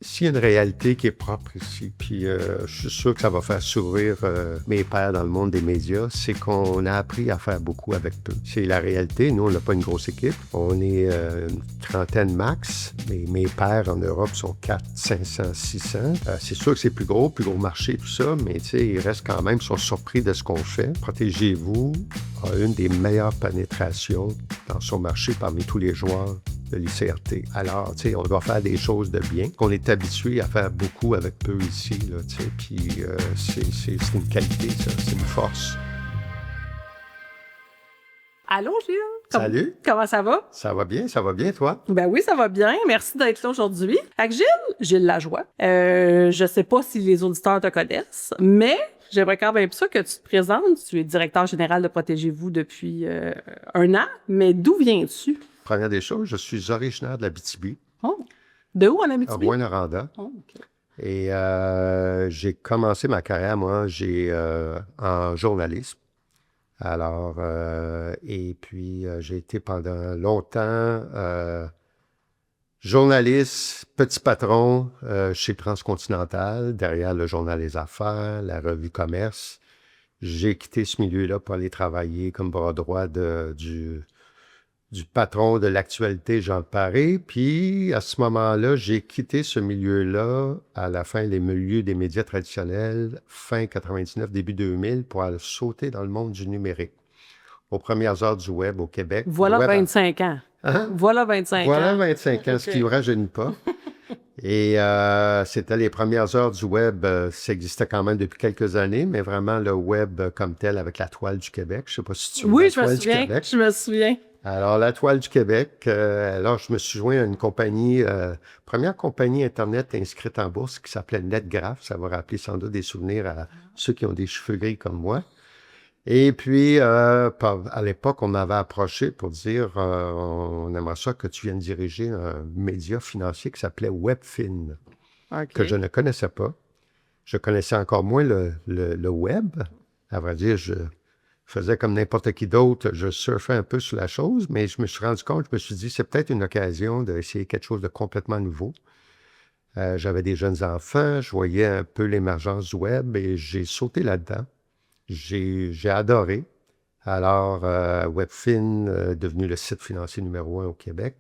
S'il y a une réalité qui est propre ici, puis je suis sûr que ça va faire sourire mes pairs dans le monde des médias, c'est qu'on a appris à faire beaucoup avec peu. C'est la réalité. Nous, on n'a pas une grosse équipe. On est une trentaine max. Mes pairs en Europe sont 4, 500, 600. C'est sûr que c'est plus gros marché, tout ça, mais ils restent quand même, sont surpris de ce qu'on fait. Protégez-vous a une des meilleures pénétrations dans son marché parmi tous les joueurs de l'ICRT. Alors, on doit faire des choses de bien, qu'on est habitué à faire beaucoup avec peu ici, là, puis c'est une qualité, ça, c'est une force. Allô, Gilles? Salut! Comment ça va? Ça va bien, toi? Ben oui, ça va bien. Merci d'être là aujourd'hui. Avec Gilles Lajoie. Je sais pas si les auditeurs te connaissent, mais j'aimerais quand même ça que tu te présentes. Tu es directeur général de Protégez-vous depuis un an, mais d'où viens-tu? Première des choses, je suis originaire de l'Abitibi. Oh. De où en À Abitibi? Rouyn-Noranda. Oh, OK. Et j'ai commencé ma carrière, moi, en journalisme. Alors, et puis j'ai été pendant longtemps journaliste, petit patron chez Transcontinental, derrière le Journal des Affaires, la revue Commerce. J'ai quitté ce milieu-là pour aller travailler comme bras droit du patron de l'actualité, Jean Paré. Puis, à ce moment-là, j'ai quitté ce milieu-là à la fin des milieux des médias traditionnels, fin 99, début 2000, pour aller sauter dans le monde du numérique. Aux premières heures du web au Québec. Voilà Web 25 ans. Hein? Voilà 25 Voilà ans. 25 ans, ce qui ne rajeunit pas. Et c'était les premières heures du web. Ça existait quand même depuis quelques années, mais vraiment le web comme tel avec la Toile du Québec. Je ne sais pas si tu veux Oui, la je me Toile du souviens. Québec. Je me souviens. Alors, la Toile du Québec, alors je me suis joint à une compagnie, première compagnie Internet inscrite en bourse qui s'appelait NetGraph. Ça va rappeler sans doute des souvenirs à ceux qui ont des cheveux gris comme moi. Et puis, à l'époque, on m'avait approché pour dire on aimerait ça que tu viennes diriger un média financier qui s'appelait Webfin, OK. que je ne connaissais pas. Je connaissais encore moins le web. À vrai dire, je faisais comme n'importe qui d'autre, je surfais un peu sur la chose, mais je me suis rendu compte, je me suis dit, c'est peut-être une occasion d'essayer quelque chose de complètement nouveau. J'avais des jeunes enfants, je voyais un peu l'émergence du web et j'ai sauté là-dedans. J'ai adoré. Alors, Webfin est devenu le site financier numéro 1 au Québec.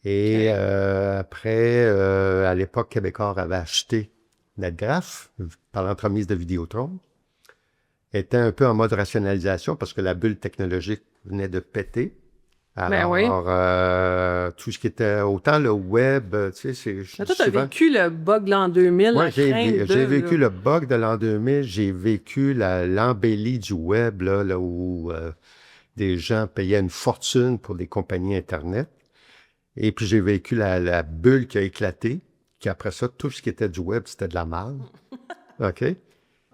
Et après, à l'époque, Québecor avait acheté NetGraph par l'entremise de Vidéotron. Était un peu en mode rationalisation parce que la bulle technologique venait de péter. Ben oui. Alors, tout ce qui était autant le web, tu sais, c'est Mais toi, tu as souvent... vécu le bug l'an 2000, Moi, la crainte j'ai vécu là. le bug de l'an 2000, j'ai vécu l'embellie du web, là où des gens payaient une fortune pour des compagnies Internet. Et puis, j'ai vécu la bulle qui a éclaté, qui après ça, tout ce qui était du web, c'était de la merde. OK?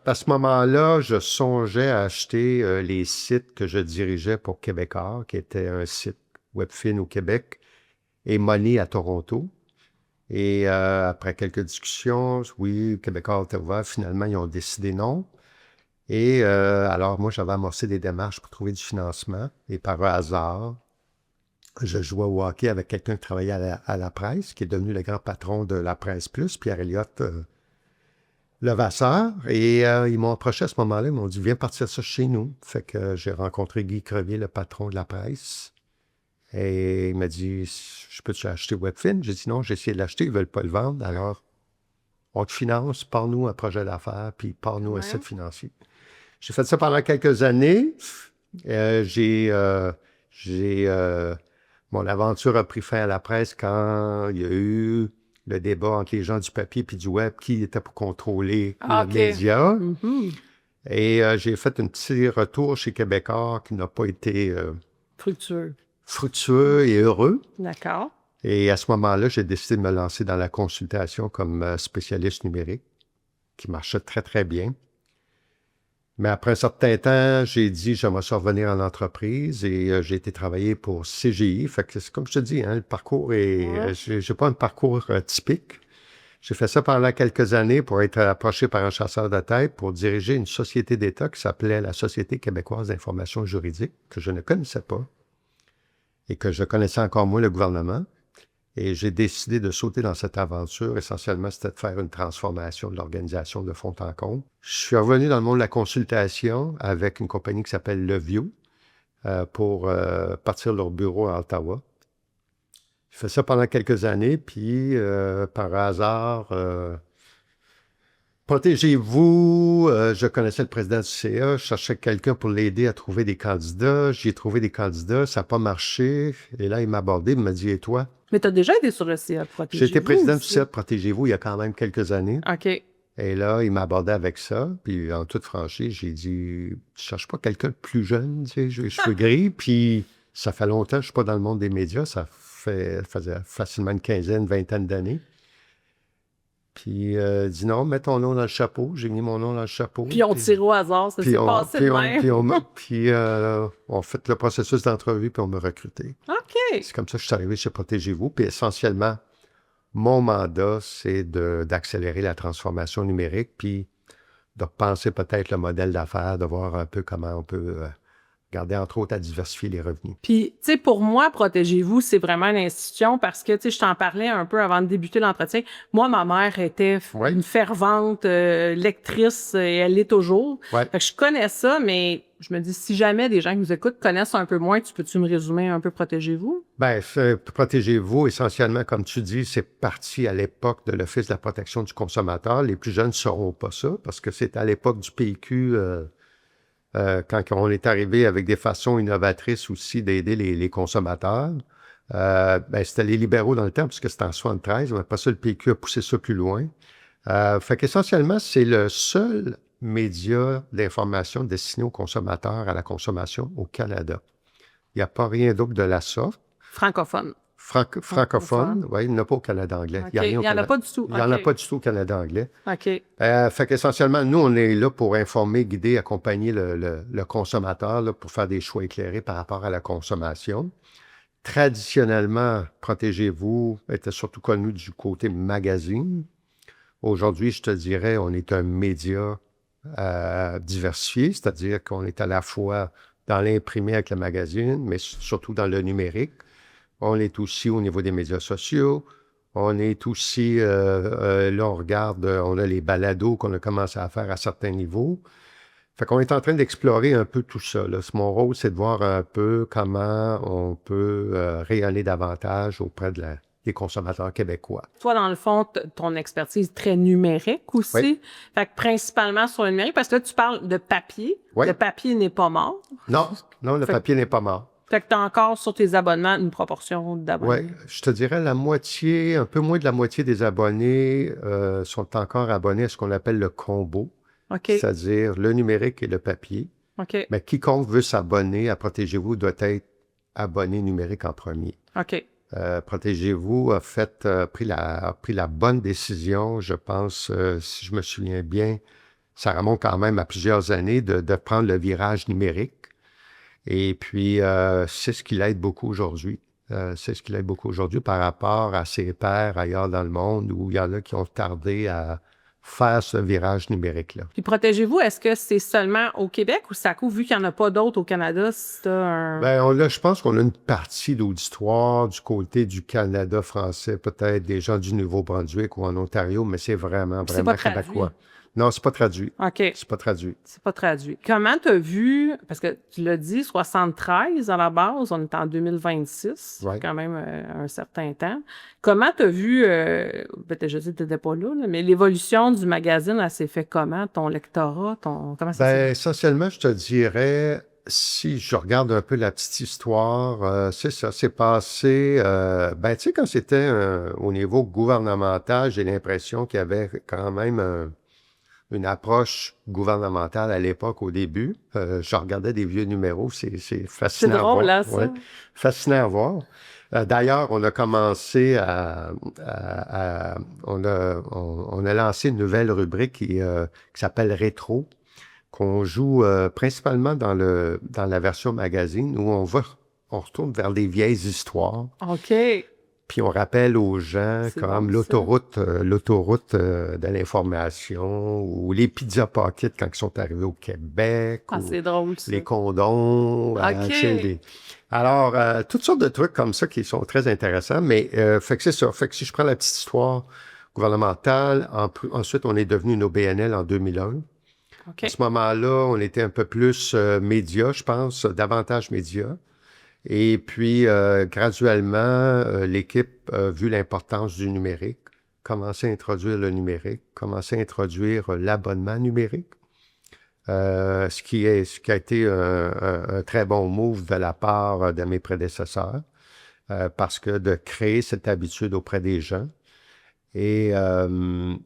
À ce moment-là, je songeais à acheter les sites que je dirigeais pour Québecor, qui était un site Webfin au Québec, et Money à Toronto. Et après quelques discussions, oui, Québecor était ouvert. Finalement, ils ont décidé non. Et alors, moi, j'avais amorcé des démarches pour trouver du financement. Et par hasard, je jouais au hockey avec quelqu'un qui travaillait à la presse, qui est devenu le grand patron de la Presse Plus, Pierre-Éliott Levasseur. Et ils m'ont approché à ce moment-là, ils m'ont dit, viens partir ça chez nous. Fait que j'ai rencontré Guy Crevier, le patron de la presse. Et il m'a dit, je peux-tu acheter Webfin? J'ai dit non, j'ai essayé de l'acheter, ils ne veulent pas le vendre. Alors, on te finance, pars-nous un projet d'affaires, puis pars-nous un site financier. J'ai fait ça pendant quelques années. Mon aventure a pris fin à la presse quand il y a eu le débat entre les gens du papier et du web, qui était pour contrôler Ah, le OK. média. Mhm. Et j'ai fait un petit retour chez Québecor qui n'a pas été Fructueux. fructueux et heureux. D'accord. Et à ce moment-là, j'ai décidé de me lancer dans la consultation comme spécialiste numérique, qui marchait très, très bien. Mais après un certain temps, j'ai dit, j'aimerais ça revenir en entreprise et j'ai été travailler pour CGI. Fait que c'est comme je te dis, hein, le parcours est... Ouais. j'ai pas un parcours typique. J'ai fait ça pendant quelques années pour être approché par un chasseur de tête pour diriger une société d'État qui s'appelait la Société québécoise d'information juridique, que je ne connaissais pas et que je connaissais encore moins le gouvernement. Et j'ai décidé de sauter dans cette aventure. Essentiellement, c'était de faire une transformation de l'organisation de fond en comble. Je suis revenu dans le monde de la consultation avec une compagnie qui s'appelle LeView pour partir leur bureau à Ottawa. Je fais ça pendant quelques années, puis par hasard, protégez-vous, je connaissais le président du CA, je cherchais quelqu'un pour l'aider à trouver des candidats. J'y ai trouvé des candidats, ça n'a pas marché. Et là, il m'a abordé, il m'a dit, et toi? Mais tu as déjà été sur le CA J'ai été Protégez-vous président du aussi. CA Protégez-vous il y a quand même quelques années. OK. Et là, il m'a abordé avec ça. Puis en toute franchise, j'ai dit, je cherche pas quelqu'un de plus jeune, tu sais, j'ai les cheveux gris. Puis ça fait longtemps que je suis pas dans le monde des médias. Faisait facilement une quinzaine, vingtaine d'années. Puis dit non, mets ton nom dans le chapeau. J'ai mis mon nom dans le chapeau. Puis on tire au hasard, ça s'est passé de même. Puis on fait le processus d'entrevue, puis on m'a recruté. OK. C'est comme ça que je suis arrivé chez Protégez-vous. Puis essentiellement, mon mandat, c'est d'accélérer la transformation numérique, puis de repenser peut-être le modèle d'affaires, de voir un peu comment on peut garder, entre autres, à diversifier les revenus. Puis, tu sais, pour moi, Protégez-vous, c'est vraiment une institution parce que, tu sais, je t'en parlais un peu avant de débuter l'entretien. Moi, ma mère était une fervente lectrice et elle l'est toujours. Ouais. Fait que je connais ça, mais je me dis, si jamais des gens qui nous écoutent connaissent un peu moins, peux-tu me résumer un peu Protégez-vous? Bien, Protégez-vous, essentiellement, comme tu dis, c'est parti à l'époque de l'Office de la protection du consommateur. Les plus jeunes ne sauront pas ça parce que c'est à l'époque du PQ... quand on est arrivé avec des façons innovatrices aussi d'aider les consommateurs. C'était les libéraux dans le temps, puisque c'était en 73. Après ça, le PQ a poussé ça plus loin. Fait qu'essentiellement, c'est le seul média d'information destiné aux consommateurs, à la consommation au Canada. Il n'y a pas rien d'autre de la sorte. Francophone. Francophone, oui, il n'y en a pas au Canada anglais. Okay. Il n'y en a pas du tout. Il n'y en a pas du tout au Canada anglais. OK. Fait qu'essentiellement, nous, on est là pour informer, guider, accompagner le consommateur là, pour faire des choix éclairés par rapport à la consommation. Traditionnellement, Protégez-vous était surtout connu du côté magazine. Aujourd'hui, je te dirais, on est un média diversifié, c'est-à-dire qu'on est à la fois dans l'imprimé avec le magazine, mais surtout dans le numérique. On est aussi au niveau des médias sociaux. On est aussi, là, on regarde, on a les balados qu'on a commencé à faire à certains niveaux. Fait qu'on est en train d'explorer un peu tout ça, là. Mon rôle, c'est de voir un peu comment on peut rayonner davantage auprès des consommateurs québécois. Toi, dans le fond, ton expertise très numérique aussi. Oui. Fait que principalement sur le numérique, parce que là, tu parles de papier. Oui. Le papier n'est pas mort. Non, le papier n'est pas mort. Fait que tu as encore sur tes abonnements une proportion d'abonnés. Oui, je te dirais la moitié, un peu moins de la moitié des abonnés sont encore abonnés à ce qu'on appelle le combo, c'est-à-dire le numérique et le papier. OK. Mais quiconque veut s'abonner à Protégez-vous doit être abonné numérique en premier. OK. Protégez-vous a pris la bonne décision, je pense, si je me souviens bien, ça remonte quand même à plusieurs années de prendre le virage numérique. Et puis, c'est ce qui l'aide beaucoup aujourd'hui. C'est ce qui l'aide beaucoup aujourd'hui par rapport à ses pairs ailleurs dans le monde où il y en a qui ont tardé à faire ce virage numérique-là. Puis Protégez-vous, est-ce que c'est seulement au Québec ou ça couvre, vu qu'il n'y en a pas d'autres au Canada, si t'as un... Bien, je pense qu'on a une partie d'auditoire du côté du Canada français, peut-être des gens du Nouveau-Brunswick ou en Ontario, mais c'est vraiment québécois. Non, c'est pas traduit. OK. C'est pas traduit. C'est pas traduit. Comment tu as vu, parce que tu l'as dit, 73 à la base, on est en 2026, Ouais. quand même un certain temps. Comment tu as vu, je sais que tu n'étais pas là, mais l'évolution du magazine, elle s'est fait comment? Ton lectorat, comment ça s'est fait? Essentiellement, je te dirais, si je regarde un peu la petite histoire, c'est ça, c'est passé, tu sais, quand c'était au niveau gouvernemental, j'ai l'impression qu'il y avait quand même une approche gouvernementale à l'époque, au début. Je regardais des vieux numéros, c'est fascinant. C'est drôle, à voir. Là, ça. Ouais, fascinant à voir. D'ailleurs, on a commencé on a lancé une nouvelle rubrique qui s'appelle Rétro, qu'on joue principalement dans la version magazine, où on retourne vers des vieilles histoires. OK. Puis on rappelle aux gens C'est comme bon, l'autoroute de l'information ou les pizza pockets quand ils sont arrivés au Québec Ah, ou c'est drôle, ça. les condoms. OK. Alors, toutes sortes de trucs comme ça qui sont très intéressants. Mais fait que c'est ça. Fait que si je prends la petite histoire gouvernementale, ensuite on est devenu une OBNL en 2001. OK. À ce moment-là, on était un peu plus médias, je pense, davantage médias. Et puis, graduellement, l'équipe a vu l'importance du numérique, commencé à introduire le numérique, commencé à introduire l'abonnement numérique, ce qui a été un très bon move de la part de mes prédécesseurs, parce que de créer cette habitude auprès des gens. Et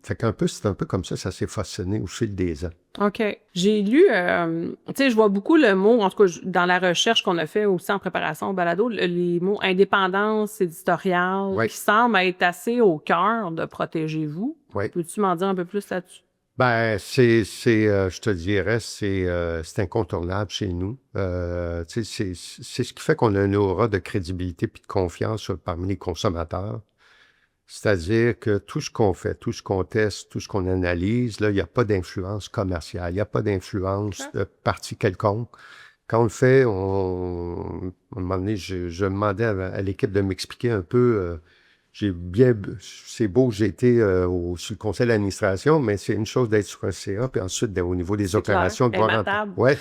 c'est un peu comme ça s'est façonné au fil des ans. OK. J'ai lu, tu sais, je vois beaucoup le mot, en tout cas, dans la recherche qu'on a fait aussi en préparation au balado, les mots indépendance éditoriale, Oui. qui semblent être assez au cœur de Protégez-vous. Oui. Peux-tu m'en dire un peu plus là-dessus? Ben, je te dirais, c'est incontournable chez nous. Tu sais, c'est ce qui fait qu'on a une aura de crédibilité puis de confiance parmi les consommateurs. C'est-à-dire que tout ce qu'on fait, tout ce qu'on teste, tout ce qu'on analyse, là, il n'y a pas d'influence commerciale, il n'y a pas d'influence de parti quelconque. Quand on le fait, à un moment donné, je demandais à l'équipe de m'expliquer un peu. C'est beau, j'ai été sur le conseil d'administration, mais c'est une chose d'être sur un CA, puis ensuite, au niveau des C'est opérations, clair, imbattable. ouais,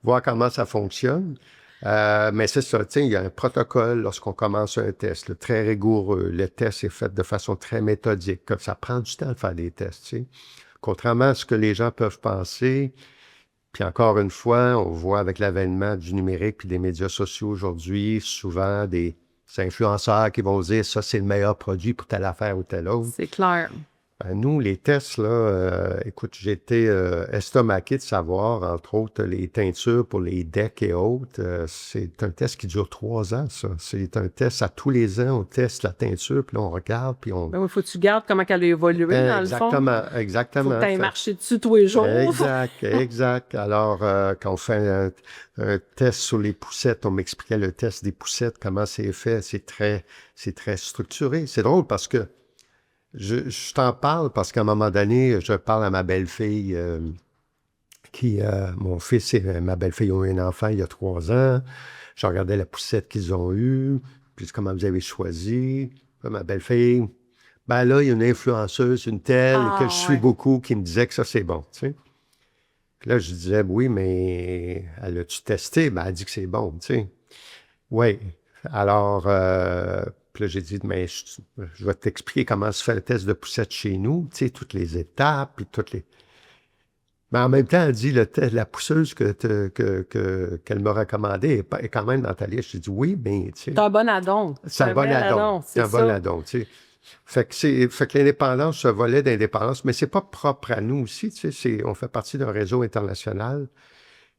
voir comment ça fonctionne. Mais c'est ça, tu sais, il y a un protocole lorsqu'on commence un test, là, très rigoureux. Le test est fait de façon très méthodique. Ça prend du temps de faire des tests, tu sais. Contrairement à ce que les gens peuvent penser, puis encore une fois, on voit avec l'avènement du numérique puis des médias sociaux aujourd'hui, souvent des influenceurs qui vont dire ça, c'est le meilleur produit pour telle affaire ou telle autre. C'est clair. Nous, les tests, là, écoute, j'ai été estomaqué de savoir, entre autres, les teintures pour les decks et autres. C'est un test qui dure 3 ans, ça. C'est un test à tous les ans, on teste la teinture, puis là, on regarde, puis on... Ben oui, faut que tu gardes comment elle a évolué, dans le fond. Exactement. Faut que tu ailles marcher dessus tous les jours. Exact. Alors, quand on fait un test sur les poussettes, on m'expliquait le test des poussettes, comment c'est fait. C'est très structuré. C'est drôle parce que je t'en parle parce qu'à un moment donné, je parle à ma belle-fille mon fils et ma belle-fille ont eu un enfant il y a 3 ans. Je regardais la poussette qu'ils ont eue, puis comment vous avez choisi. Puis ma belle-fille, ben là, il y a une influenceuse, une telle que je suis beaucoup, qui me disait que ça, c'est bon, tu sais. Puis là, je disais, oui, mais elle a-tu testé? Ben, elle dit que c'est bon, tu sais. Oui. Alors, puis là, j'ai dit, mais je vais t'expliquer comment se fait le test de poussette chez nous, tu sais, toutes les étapes, puis toutes les... Mais en même temps, elle dit, la pousseuse qu'elle m'a recommandée est quand même dans ta liste. J'ai dit, oui, mais tu sais... C'est un bon addon. C'est un bon addon. C'est un bon addon, tu sais. Fait que l'indépendance, ce volet d'indépendance, mais c'est pas propre à nous aussi, tu sais, on fait partie d'un réseau international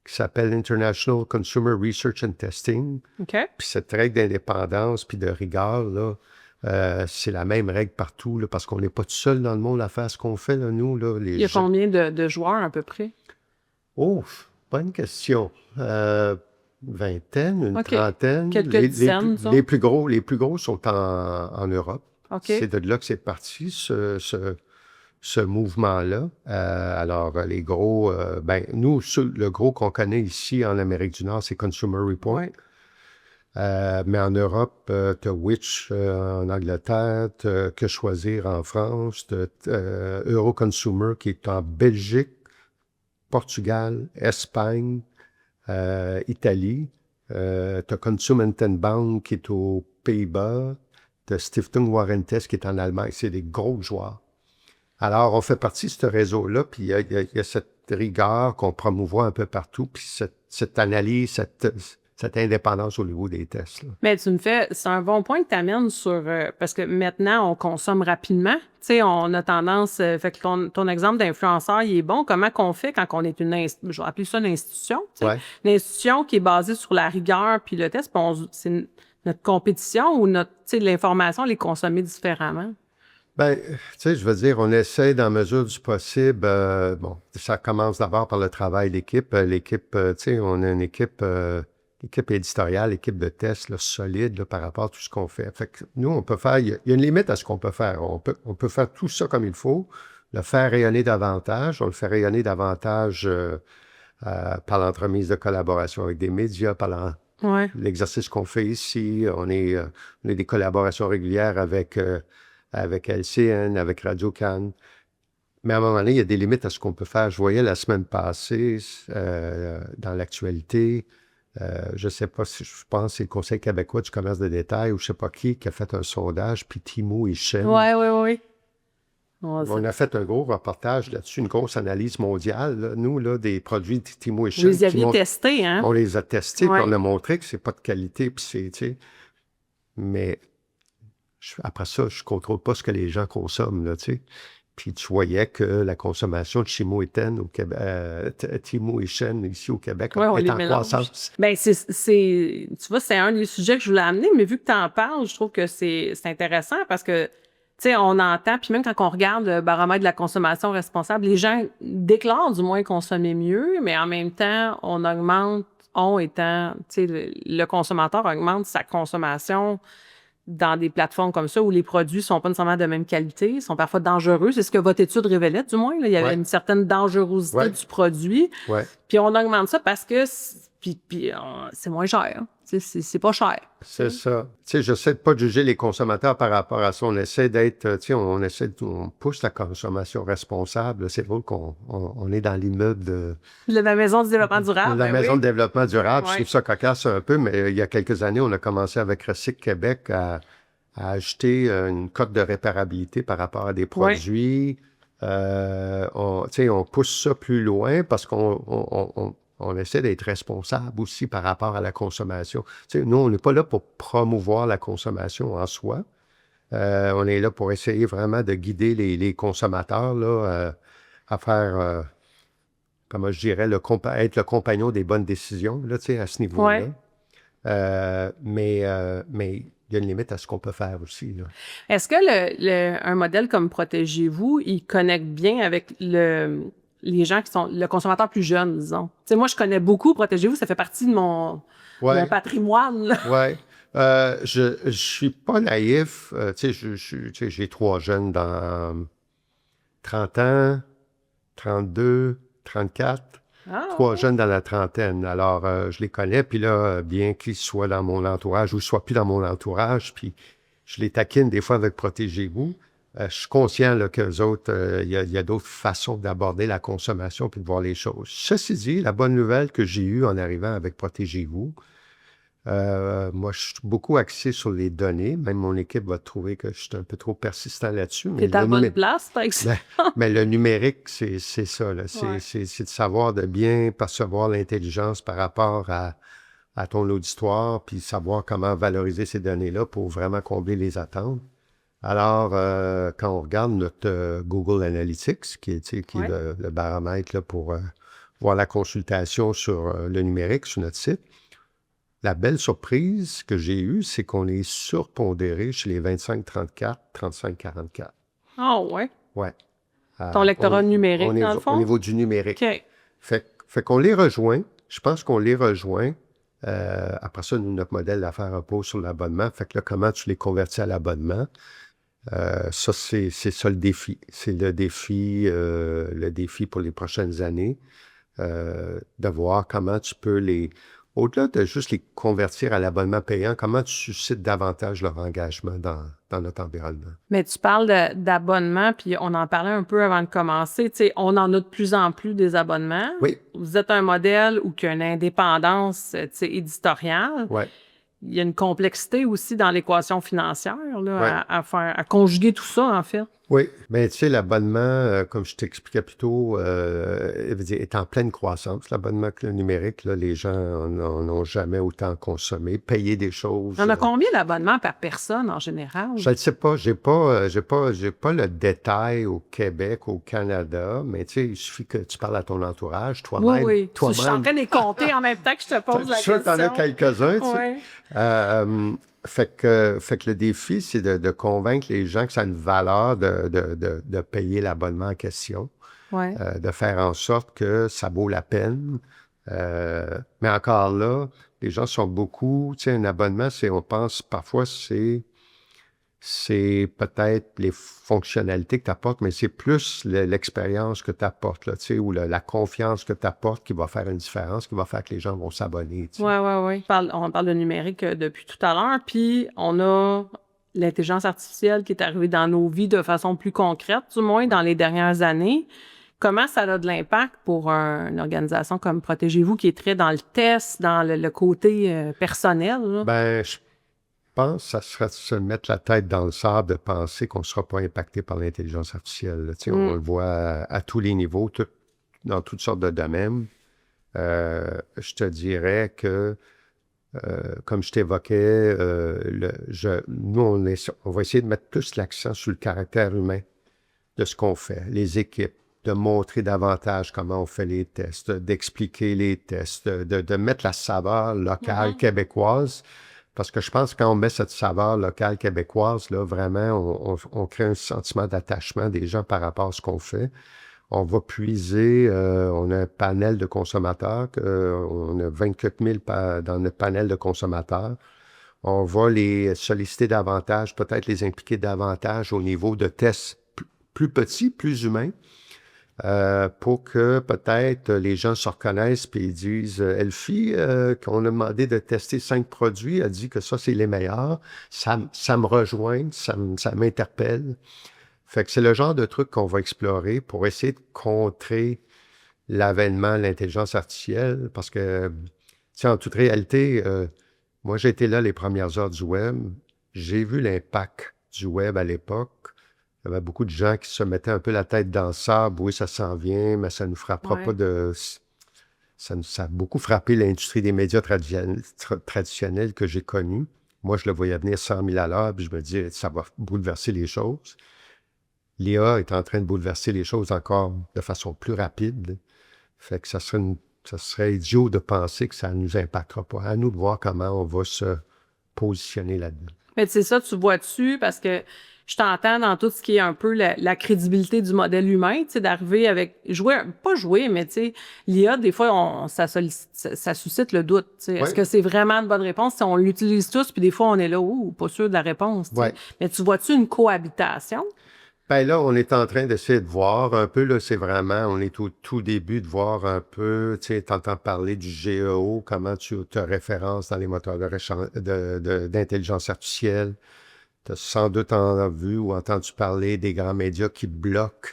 qui s'appelle International Consumer Research and Testing. OK. Puis cette règle d'indépendance puis de rigueur, là, c'est la même règle partout, là, parce qu'on n'est pas tout seul dans le monde à faire ce qu'on fait, là, nous. Là, Il y a combien de joueurs, à peu près? Oh, bonne question. Vingtaine, une trentaine. Quelques dizaines, les plus gros sont en Europe. Okay. C'est de là que c'est parti, ce mouvement-là. Alors, les gros... nous, le gros qu'on connaît ici en Amérique du Nord, c'est Consumer Report. Ouais. Mais en Europe, tu as Which en Angleterre, t'as Que Choisir en France, tu as Euroconsumer qui est en Belgique, Portugal, Espagne, Italie. Tu as Consumentenbond qui est aux Pays-Bas. Tu as Stiftung Warentest qui est en Allemagne. C'est des gros joueurs. Alors, on fait partie de ce réseau-là, puis il y a cette rigueur qu'on promouvoit un peu partout, puis cette analyse, cette indépendance au niveau des tests. Là. Mais c'est un bon point que tu amènes sur, parce que maintenant, on consomme rapidement. Tu sais, on a tendance, fait que ton exemple d'influenceur, il est bon. Comment qu'on fait quand on est je vais appeler ça une institution, tu sais, Ouais. Une institution qui est basée sur la rigueur puis le test, c'est notre compétition ou l'information, les consommer différemment? Ben, tu sais, je veux dire, on essaie dans la mesure du possible, ça commence d'abord par le travail d'équipe. L'équipe, tu sais, on a une équipe, équipe éditoriale, équipe de test là, solide là, par rapport à tout ce qu'on fait. Fait que nous, on peut faire, il y a une limite à ce qu'on peut faire. On peut faire tout ça comme il faut, le faire rayonner davantage. On le fait rayonner davantage par l'entremise de collaboration avec des médias, par Ouais. l'exercice qu'on fait ici. On a des collaborations régulières avec LCN, avec Radio-Can. Mais à un moment donné, il y a des limites à ce qu'on peut faire. Je voyais la semaine passée, dans l'actualité, je ne sais pas si je pense que c'est le Conseil québécois du commerce de détail ou je ne sais pas qui a fait un sondage, puis Timo et Chen. Ouais. Ouais, On a fait un gros reportage là-dessus, une grosse analyse mondiale. Là. Nous, là, des produits de Timo et Vous Chen. les aviez testés, hein? On les a testés, Ouais. puis on a montré que c'est pas de qualité, puis c'est, tu sais. Mais après ça, je ne contrôle pas ce que les gens consomment, là, tu sais. Puis tu voyais que la consommation de Timo et Chen au Québec, Timo et Chen ici au Québec Ouais, on est les en mélange. croissance. Ben, tu vois, c'est un des sujets que je voulais amener, mais vu que tu en parles, je trouve que c'est intéressant parce que, tu sais, on entend, puis même quand on regarde le baromètre de la consommation responsable, les gens déclarent du moins consommer mieux, mais en même temps, tu sais, le consommateur augmente sa consommation dans des plateformes comme ça où les produits sont pas nécessairement de même qualité, sont parfois dangereux. C'est ce que votre étude révélait, du moins. Là. Il y avait Ouais. une certaine dangerosité Ouais. du produit. Ouais. Puis on augmente ça parce que c'est moins cher. Tu sais, c'est pas cher. C'est ça. Tu sais, j'essaie de pas juger les consommateurs par rapport à ça. On essaie d'être, tu sais, on pousse la consommation responsable. C'est vrai qu'on est dans l'immeuble de La maison du développement durable. la ben maison oui. de développement durable. Ouais. Je trouve ça cocasse un peu, mais il y a quelques années, on a commencé avec Recycle Québec à ajouter une cote de réparabilité par rapport à des produits. Tu sais, on pousse ça plus loin parce qu'on essaie d'être responsable aussi par rapport à la consommation. Tu sais, nous, on n'est pas là pour promouvoir la consommation en soi. On est là pour essayer vraiment de guider les consommateurs là, à faire, comment je dirais, être le compagnon des bonnes décisions là, tu sais, à ce niveau-là. Ouais. Mais il y a une limite à ce qu'on peut faire aussi. Là. Est-ce que un modèle comme Protégez-vous, il connecte bien avec les gens qui sont le consommateur plus jeune, disons? Tu sais, moi, je connais beaucoup Protégez-vous, ça fait partie de mon patrimoine. Là. Ouais. Je suis pas naïf. Tu sais, j'ai 3 jeunes dans 30 ans, 32, 34. Ah, 3 ouais. jeunes dans la trentaine. Alors, je les connais, puis là, bien qu'ils soient dans mon entourage ou soient plus dans mon entourage, puis je les taquine des fois avec Protégez-vous. Je suis conscient là, qu'eux autres, il y a d'autres façons d'aborder la consommation puis de voir les choses. Ceci dit, la bonne nouvelle que j'ai eue en arrivant avec Protégez-vous, moi, je suis beaucoup axé sur les données. Même mon équipe va trouver que je suis un peu trop persistant là-dessus. T'es à la bonne place, par exemple. Mais le numérique, c'est ça. Là. Ouais. C'est de savoir de bien percevoir l'intelligence par rapport à ton auditoire, puis savoir comment valoriser ces données-là pour vraiment combler les attentes. Alors, quand on regarde notre Google Analytics, qui est Ouais. le baromètre là, pour voir la consultation sur le numérique sur notre site, la belle surprise que j'ai eue, c'est qu'on est surpondéré chez les 25-34, 35-44. Ah, ouais. Ouais. Ton lectorat numérique, dans le fond? Au niveau du numérique. OK. Fait qu'on les rejoint. Je pense qu'on les rejoint. Après ça, notre modèle d'affaires repose sur l'abonnement. Fait que là, comment tu les convertis à l'abonnement? Ça, c'est ça le défi. C'est le défi pour les prochaines années, de voir comment tu peux au-delà de juste les convertir à l'abonnement payant, comment tu suscites davantage leur engagement dans notre environnement. Mais tu parles d'abonnement, puis on en parlait un peu avant de commencer. Tu sais, on en a de plus en plus des abonnements. Oui. Vous êtes un modèle où il y a une indépendance, tu sais, éditoriale. Ouais. Il y a une complexité aussi dans l'équation financière là, Ouais. à conjuguer tout ça, en fait. Oui, mais tu sais, l'abonnement, comme je t'expliquais plus tôt, est en pleine croissance. L'abonnement numérique, là, les gens n'ont jamais autant consommé, payé des choses. Il y en a combien d'abonnements par personne en général? Je ne sais pas, j'ai pas le détail au Québec, au Canada, mais tu sais, il suffit que tu parles à ton entourage, toi-même. Oui. Je suis en Toi-même. train de les compter en même temps que je te pose la Je suis sûr que question. t'en as quelques-uns, tu sais. Ouais. Fait que le défi, c'est de convaincre les gens que ça a une valeur de payer l'abonnement en question, Ouais. de faire en sorte que ça vaut la peine, Mais encore là, les gens sont beaucoup, tu sais, un abonnement, on pense parfois c'est peut-être les fonctionnalités que tu apportes, mais c'est plus l'expérience que tu apportes, là, tu sais, ou la confiance que tu apportes qui va faire une différence, qui va faire que les gens vont s'abonner, tu sais. Ouais. On parle de numérique depuis tout à l'heure, puis on a l'intelligence artificielle qui est arrivée dans nos vies de façon plus concrète, du moins dans les dernières années. Comment ça a de l'impact pour une organisation comme Protégez-vous qui est très dans le test, dans le côté personnel, là? Ben, je pense que ça serait de se mettre la tête dans le sable de penser qu'on ne sera pas impacté par l'intelligence artificielle, là. Tu sais, on le voit à tous les niveaux, dans toutes sortes de domaines. Je te dirais que, comme je t'évoquais, nous, on va essayer de mettre plus l'accent sur le caractère humain de ce qu'on fait, les équipes, de montrer davantage comment on fait les tests, d'expliquer les tests, de mettre la saveur locale québécoise. Parce que je pense que quand on met cette saveur locale québécoise, là, vraiment, on crée un sentiment d'attachement des gens par rapport à ce qu'on fait. On va puiser, on a un panel de consommateurs, on a 24 000 dans notre panel de consommateurs. On va les solliciter davantage, peut-être les impliquer davantage au niveau de tests plus petits, plus humains, pour que peut-être les gens se reconnaissent puis ils disent Elfie, qu'on a demandé de tester 5 produits, a dit que ça, c'est les meilleurs. Ça me rejoint, ça m'interpelle. Fait que c'est le genre de truc qu'on va explorer pour essayer de contrer l'avènement de l'intelligence artificielle parce que, tu sais, en toute réalité, moi, j'ai été là les premières heures du web. J'ai vu l'impact du web à l'époque. Il y avait beaucoup de gens qui se mettaient un peu la tête dans le sable. Oui, ça s'en vient, mais ça ne nous frappera pas de... Ça a beaucoup frappé l'industrie des médias traditionnels que j'ai connus. Moi, je le voyais venir 100 000 à l'heure, puis je me disais, ça va bouleverser les choses. L'IA est en train de bouleverser les choses encore de façon plus rapide. Fait que ça serait idiot de penser que ça ne nous impactera pas. À nous de voir comment on va se positionner là-dedans. Mais c'est ça, tu vois dessus parce que je t'entends dans tout ce qui est un peu la crédibilité du modèle humain, tu sais, d'arriver avec pas jouer, mais tu sais, l'IA, des fois, ça suscite le doute, tu sais. Ouais. Est-ce que c'est vraiment une bonne réponse? Si on l'utilise tous, puis des fois, on est là, pas sûr de la réponse, tu sais. Ouais. Mais tu vois-tu une cohabitation? Ben là, on est en train d'essayer de voir un peu, là, c'est vraiment, on est au tout début de voir un peu, tu sais, t'entends parler du GEO, comment tu te références dans les moteurs d'intelligence artificielle. Tu as sans doute vu ou entendu parler des grands médias qui bloquent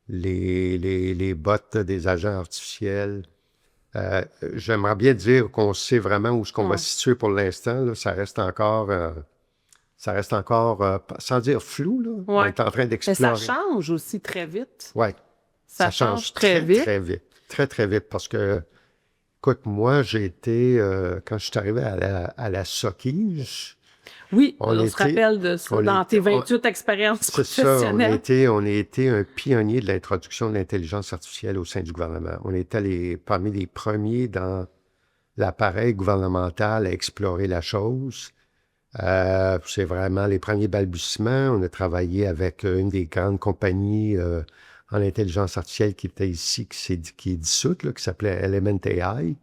les bots des agents artificiels. J'aimerais bien dire qu'on sait vraiment où ce qu'on va se situer pour l'instant, là. Ça reste encore, sans dire flou, là. On est en train Mais d'explorer. ça change aussi très vite. Oui, Ça change très vite. Très vite. Très, très vite. Parce que, écoute, moi, j'ai été, quand je suis arrivé à la Soquige, Oui, on se rappelle de ça dans tes 28 expériences c'est ça, professionnelles. on a été un pionnier de l'introduction de l'intelligence artificielle au sein du gouvernement. On était parmi les premiers dans l'appareil gouvernemental à explorer la chose. C'est vraiment les premiers balbutiements. On a travaillé avec une des grandes compagnies en intelligence artificielle qui était ici, qui est dissoute, là, qui s'appelait Element AI.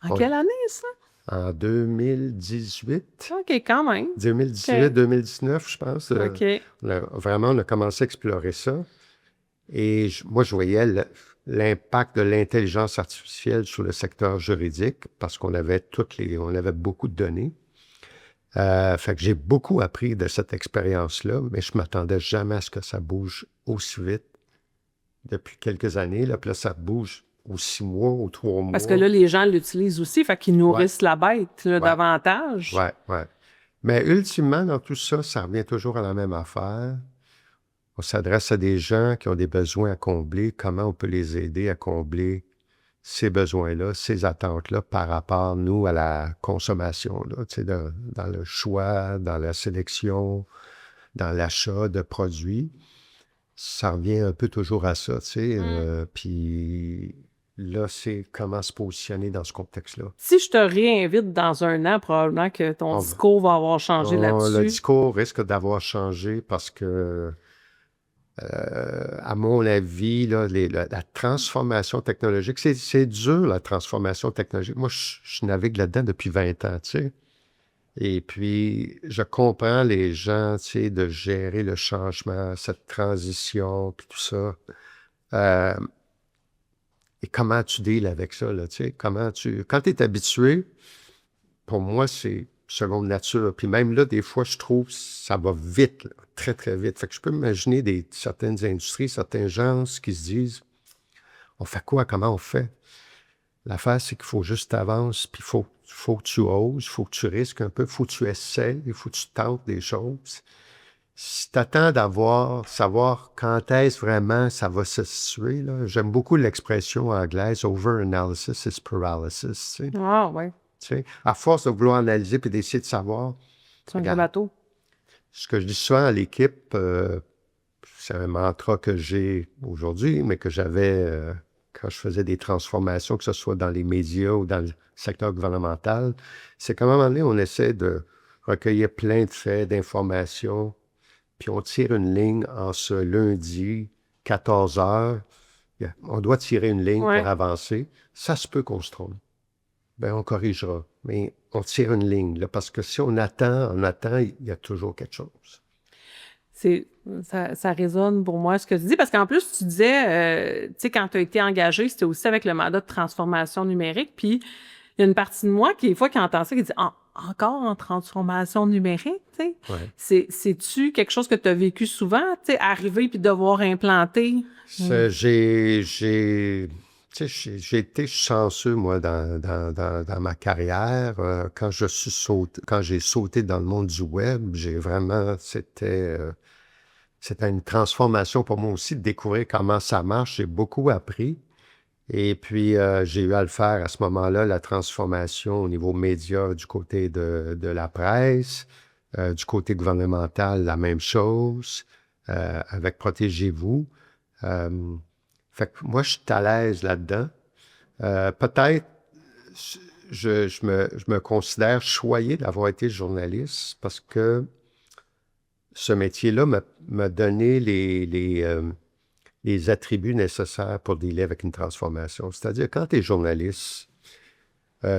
En quelle année, ça? En 2018. OK, quand même. 2018, 2019, je pense. OK. Vraiment, on a commencé à explorer ça. Et moi, je voyais l'impact de l'intelligence artificielle sur le secteur juridique parce qu'on avait on avait beaucoup de données. Fait que j'ai beaucoup appris de cette expérience-là, mais je m'attendais jamais à ce que ça bouge aussi vite depuis quelques années. Là, puis là, ça bouge aux 6 mois, aux 3 mois. Parce que là, les gens l'utilisent aussi, fait qu'ils nourrissent la bête là, davantage. Oui. Mais ultimement, dans tout ça, ça revient toujours à la même affaire. On s'adresse à des gens qui ont des besoins à combler. Comment on peut les aider à combler ces besoins-là, ces attentes-là par rapport, nous, à la consommation, là, tu sais, dans le choix, dans la sélection, dans l'achat de produits. Ça revient un peu toujours à ça, tu sais. Puis là, c'est comment se positionner dans ce contexte-là. Si je te réinvite dans un an, probablement que ton discours va avoir changé là-dessus. Le discours risque d'avoir changé parce que à mon avis, là, la transformation technologique, c'est dur, la transformation technologique. Moi, je navigue là-dedans depuis 20 ans, tu sais. Et puis, je comprends les gens, tu sais, de gérer le changement, cette transition, puis tout ça. Euh, et comment tu deals avec ça, là, tu sais? Quand tu es habitué, pour moi, c'est seconde nature. Puis même là, des fois, je trouve que ça va vite, là, très, très vite. Fait que je peux imaginer certaines industries, certains gens qui se disent, on fait quoi? Comment on fait? L'affaire, c'est qu'il faut juste t'avancer, puis faut que tu oses, il faut que tu risques un peu, il faut que tu essaies, il faut que tu tentes des choses. Si tu attends savoir quand est-ce vraiment ça va se situer, là, j'aime beaucoup l'expression anglaise over-analysis is paralysis. Ah, ouais. Tu sais. À force de vouloir analyser puis d'essayer de savoir, C'est un gros regarde, bateau. ce que je dis souvent à l'équipe, c'est un mantra que j'ai aujourd'hui, mais que j'avais quand je faisais des transformations, que ce soit dans les médias ou dans le secteur gouvernemental, c'est qu'à un moment donné, on essaie de recueillir plein de faits, d'informations, puis on tire une ligne en ce lundi, 14 heures. On doit tirer une ligne pour Ouais. avancer. Ça se peut qu'on se trompe. Ben, on corrigera. Mais on tire une ligne, là, parce que si on attend, il y a toujours quelque chose. Ça résonne pour moi ce que tu dis, parce qu'en plus, tu disais, tu sais, quand tu as été engagé, c'était aussi avec le mandat de transformation numérique, puis il y a une partie de moi qui, des fois, qui entend ça, qui dit encore en transformation numérique, tu sais. Ouais. C'est-tu quelque chose que tu as vécu souvent, tu sais, arriver puis devoir implanter? Tu sais, j'ai été chanceux, moi, dans ma carrière. Quand j'ai sauté dans le monde du web, c'était une transformation pour moi aussi de découvrir comment ça marche. J'ai beaucoup appris. Et puis, j'ai eu à le faire à ce moment-là, la transformation au niveau média du côté de la presse, du côté gouvernemental, la même chose, avec Protégez-vous. Euh, Fait que moi, je suis à l'aise là-dedans. Peut-être, je me considère choyé d'avoir été journaliste parce que ce métier-là m'a donné les attributs nécessaires pour dealer avec une transformation. C'est-à-dire, quand tu es journaliste,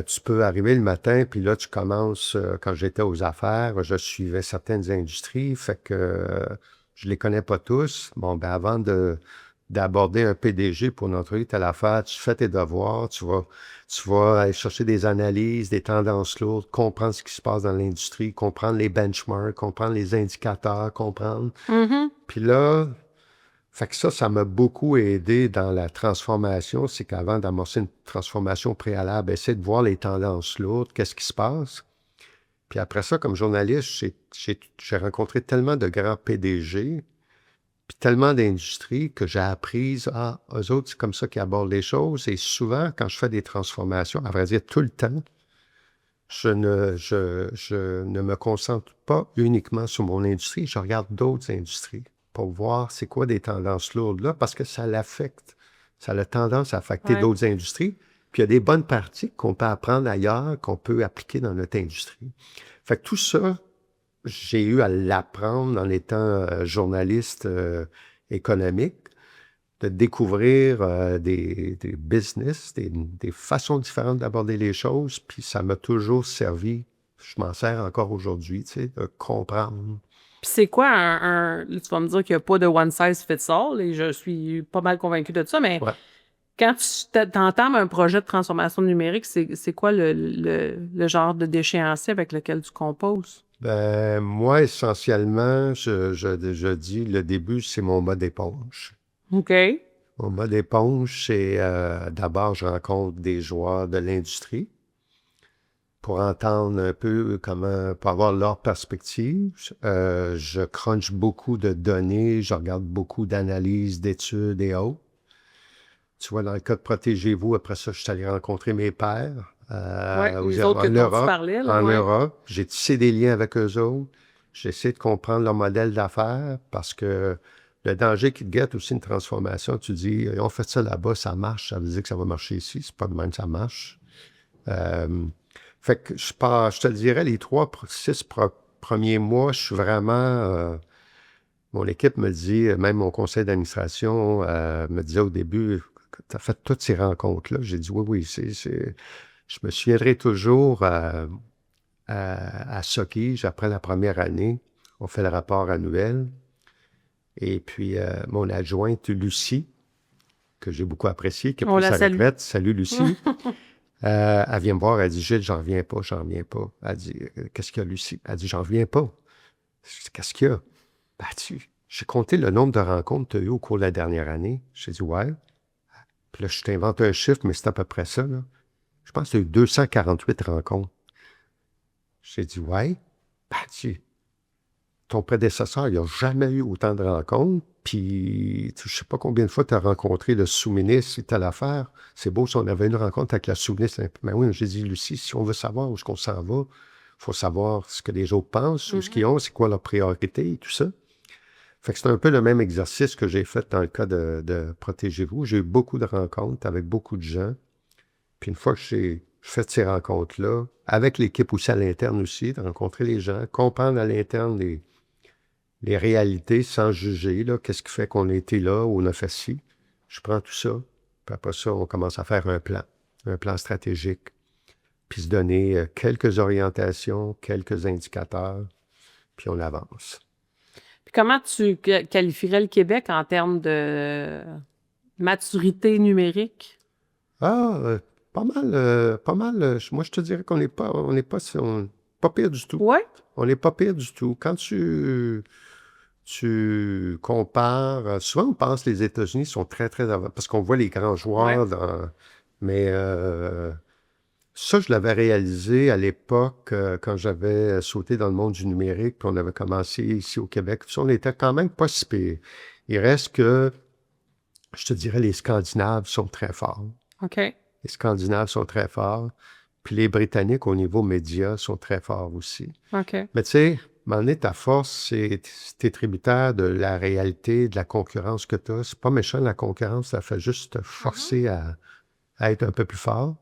tu peux arriver le matin, puis là, tu commences, quand j'étais aux affaires, je suivais certaines industries, fait que je les connais pas tous. Bon, ben avant d'aborder un PDG pour une entrevue, telle affaire, tu fais tes devoirs, tu vas aller chercher des analyses, des tendances lourdes, comprendre ce qui se passe dans l'industrie, comprendre les benchmarks, comprendre les indicateurs, comprendre. Mhm. Puis là, fait que ça m'a beaucoup aidé dans la transformation. C'est qu'avant d'amorcer une transformation préalable, essayer de voir les tendances lourdes, qu'est-ce qui se passe. Puis après ça, comme journaliste, j'ai rencontré tellement de grands PDG, puis tellement d'industries que j'ai appris, eux autres, c'est comme ça qu'ils abordent les choses. Et souvent, quand je fais des transformations, à vrai dire, tout le temps, je ne me concentre pas uniquement sur mon industrie, je regarde d'autres industries pour voir c'est quoi des tendances lourdes là, parce que ça l'affecte. Ça a tendance à affecter Ouais. d'autres industries. Puis il y a des bonnes pratiques qu'on peut apprendre ailleurs, qu'on peut appliquer dans notre industrie. Fait que tout ça, j'ai eu à l'apprendre en étant journaliste économique, de découvrir des business, des façons différentes d'aborder les choses, puis ça m'a toujours servi. Je m'en sers encore aujourd'hui, tu sais, de comprendre. Puis c'est quoi là, tu vas me dire qu'il n'y a pas de one size fits all, et je suis pas mal convaincue de ça, mais Ouais. quand tu t'entames un projet de transformation numérique, c'est quoi le genre de d'échéancier avec lequel tu composes? Ben, moi, essentiellement, je dis, le début, c'est mon mode éponge. OK. Mon mode éponge, c'est d'abord, je rencontre des joueurs de l'industrie pour entendre un peu pour avoir leur perspective. Je crunch beaucoup de données, je regarde beaucoup d'analyses, d'études et autres. Tu vois, dans le cas de Protégez-vous, après ça, je suis allé rencontrer mes pairs Ouais, les autres que dont tu parlais, là, en ouais. Europe. J'ai tissé des liens avec eux autres. J'essaie de comprendre leur modèle d'affaires parce que le danger qui te guette aussi une transformation, tu dis, on fait ça là-bas, ça marche, ça veut dire que ça va marcher ici. C'est pas de même que ça marche. Fait que je te le dirais, les 6 premiers mois, je suis vraiment... mon équipe me dit, même mon conseil d'administration me disait au début, tu as fait toutes ces rencontres-là. J'ai dit, oui, je me souviendrai toujours à Socky, après la première année, on fait le rapport annuel. Et puis, mon adjointe, Lucie, que j'ai beaucoup appréciée, qui a On pris la sa salue. retraite. Salut, Lucie. Elle vient me voir, elle dit, Gilles, j'en reviens pas. Elle dit, qu'est-ce qu'il y a, Lucie? Elle dit, j'en reviens pas. Je dis, qu'est-ce qu'il y a? Ben, j'ai compté le nombre de rencontres que tu as eues au cours de la dernière année. J'ai dit, ouais. Puis là, je t'invente un chiffre, mais c'est à peu près ça, là. Je pense que tu as eu 248 rencontres. J'ai dit, ouais. Ben, ton prédécesseur, il n'a jamais eu autant de rencontres. Puis, je ne sais pas combien de fois tu as rencontré le sous-ministre si tu as l'affaire. C'est beau si on avait une rencontre avec la sous-ministre. Mais oui, j'ai dit, Lucie, si on veut savoir où est-ce qu'on s'en va, il faut savoir ce que les autres pensent, où ce qu'ils ont, c'est quoi leur priorité et tout ça. Fait que c'est un peu le même exercice que j'ai fait dans le cas de Protégez-vous. J'ai eu beaucoup de rencontres avec beaucoup de gens. Puis une fois que j'ai fait ces rencontres-là, avec l'équipe aussi à l'interne aussi, de rencontrer les gens, comprendre à l'interne les réalités sans juger, là, qu'est-ce qui fait qu'on a été là ou on a fait ci. Je prends tout ça, puis après ça, on commence à faire un plan stratégique, puis se donner quelques orientations, quelques indicateurs, puis on avance. Puis comment tu qualifierais le Québec en termes de maturité numérique? Pas mal. Moi, je te dirais qu'on n'est pas, pas pire du tout. Ouais. On n'est pas pire du tout. Quand tu compares, souvent on pense que les États-Unis sont très, très avancés, parce qu'on voit les grands joueurs, mais ça, je l'avais réalisé à l'époque quand j'avais sauté dans le monde du numérique, puis on avait commencé ici au Québec. Puis on était quand même pas si pire. Il reste que, je te dirais, les Scandinaves sont très forts. OK. Les Scandinaves sont très forts. Puis les Britanniques, au niveau médias, sont très forts aussi. OK. Mais tu sais, à un moment donné, ta force, t'es tributaire de la réalité, de la concurrence que tu as. C'est pas méchant, la concurrence, ça fait juste te forcer à être un peu plus fort.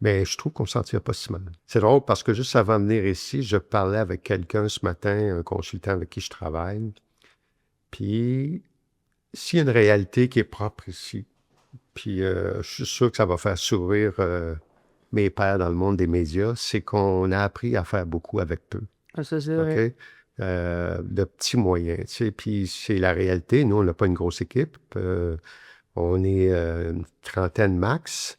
Mais je trouve qu'on s'en tire pas si mal. C'est drôle parce que juste avant de venir ici, je parlais avec quelqu'un ce matin, un consultant avec qui je travaille. Puis, s'il y a une réalité qui est propre ici, puis je suis sûr que ça va faire sourire mes pairs dans le monde des médias, c'est qu'on a appris à faire beaucoup avec peu. Ah, ça, c'est vrai. OK? De petits moyens, tu sais. Puis c'est la réalité. Nous, on n'a pas une grosse équipe. On est une trentaine max.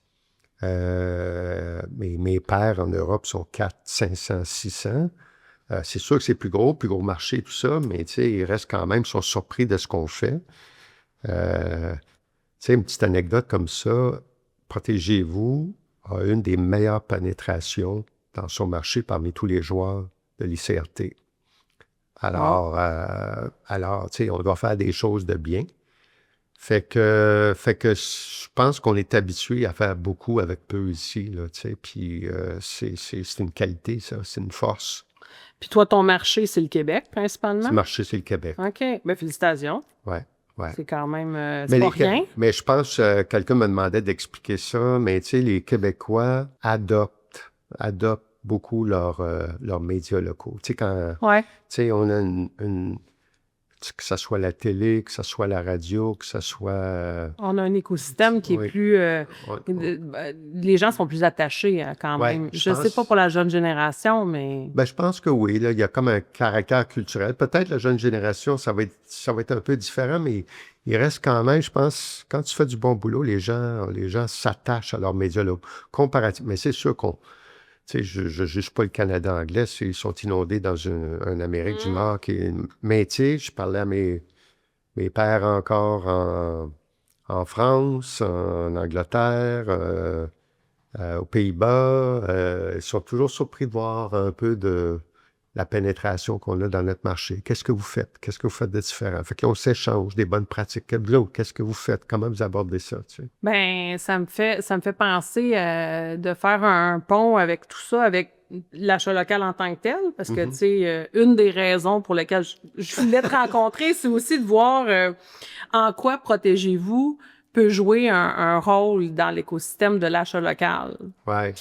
Mes pairs en Europe sont 400, 500, 600. C'est sûr que c'est plus gros marché, tout ça, mais tu sais, ils restent quand même, sont surpris de ce qu'on fait. Tu sais, une petite anecdote comme ça, Protégez-vous a une des meilleures pénétrations dans son marché parmi tous les joueurs de l'ICRT. Alors, tu sais, on doit faire des choses de bien. Fait que je pense qu'on est habitué à faire beaucoup avec peu ici, là, tu sais, puis c'est une qualité, ça, c'est une force. Puis toi, ton marché, c'est le Québec, Ce principalement? marché, c'est le Québec. OK. Ben, félicitations. Ouais. C'est quand même... c'est pas rien. Mais je pense, quelqu'un me demandait d'expliquer ça, mais tu sais, les Québécois adoptent beaucoup leurs médias locaux. Tu sais, quand, Ouais. tu sais, on a que ce soit la télé, que ce soit la radio, que ce soit... On a un écosystème qui est plus... les gens sont plus attachés quand même. Je sais pas pour la jeune génération, mais... Ben, je pense que oui, là, il y a comme un caractère culturel. Peut-être la jeune génération, ça va être un peu différent, mais il reste quand même, je pense, quand tu fais du bon boulot, les gens s'attachent à leurs médias là, comparativement. Mais c'est sûr qu'on... Tu sais, je juge pas le Canada anglais, ils sont inondés dans une Amérique du Nord mais tu sais, je parlais à mes pères encore en France, en Angleterre, aux Pays-Bas. Ils sont toujours surpris de voir un peu de la pénétration qu'on a dans notre marché. Qu'est-ce que vous faites? Qu'est-ce que vous faites de différent? Fait qu'on s'échange des bonnes pratiques. Qu'est-ce que vous faites? Comment vous abordez ça? Tu sais? Ben, ça me fait penser de faire un pont avec tout ça, avec l'achat local en tant que tel, parce que, tu sais, une des raisons pour lesquelles je voulais te rencontrer, c'est aussi de voir en quoi Protégez-vous peut jouer un rôle dans l'écosystème de l'achat local. Ouais.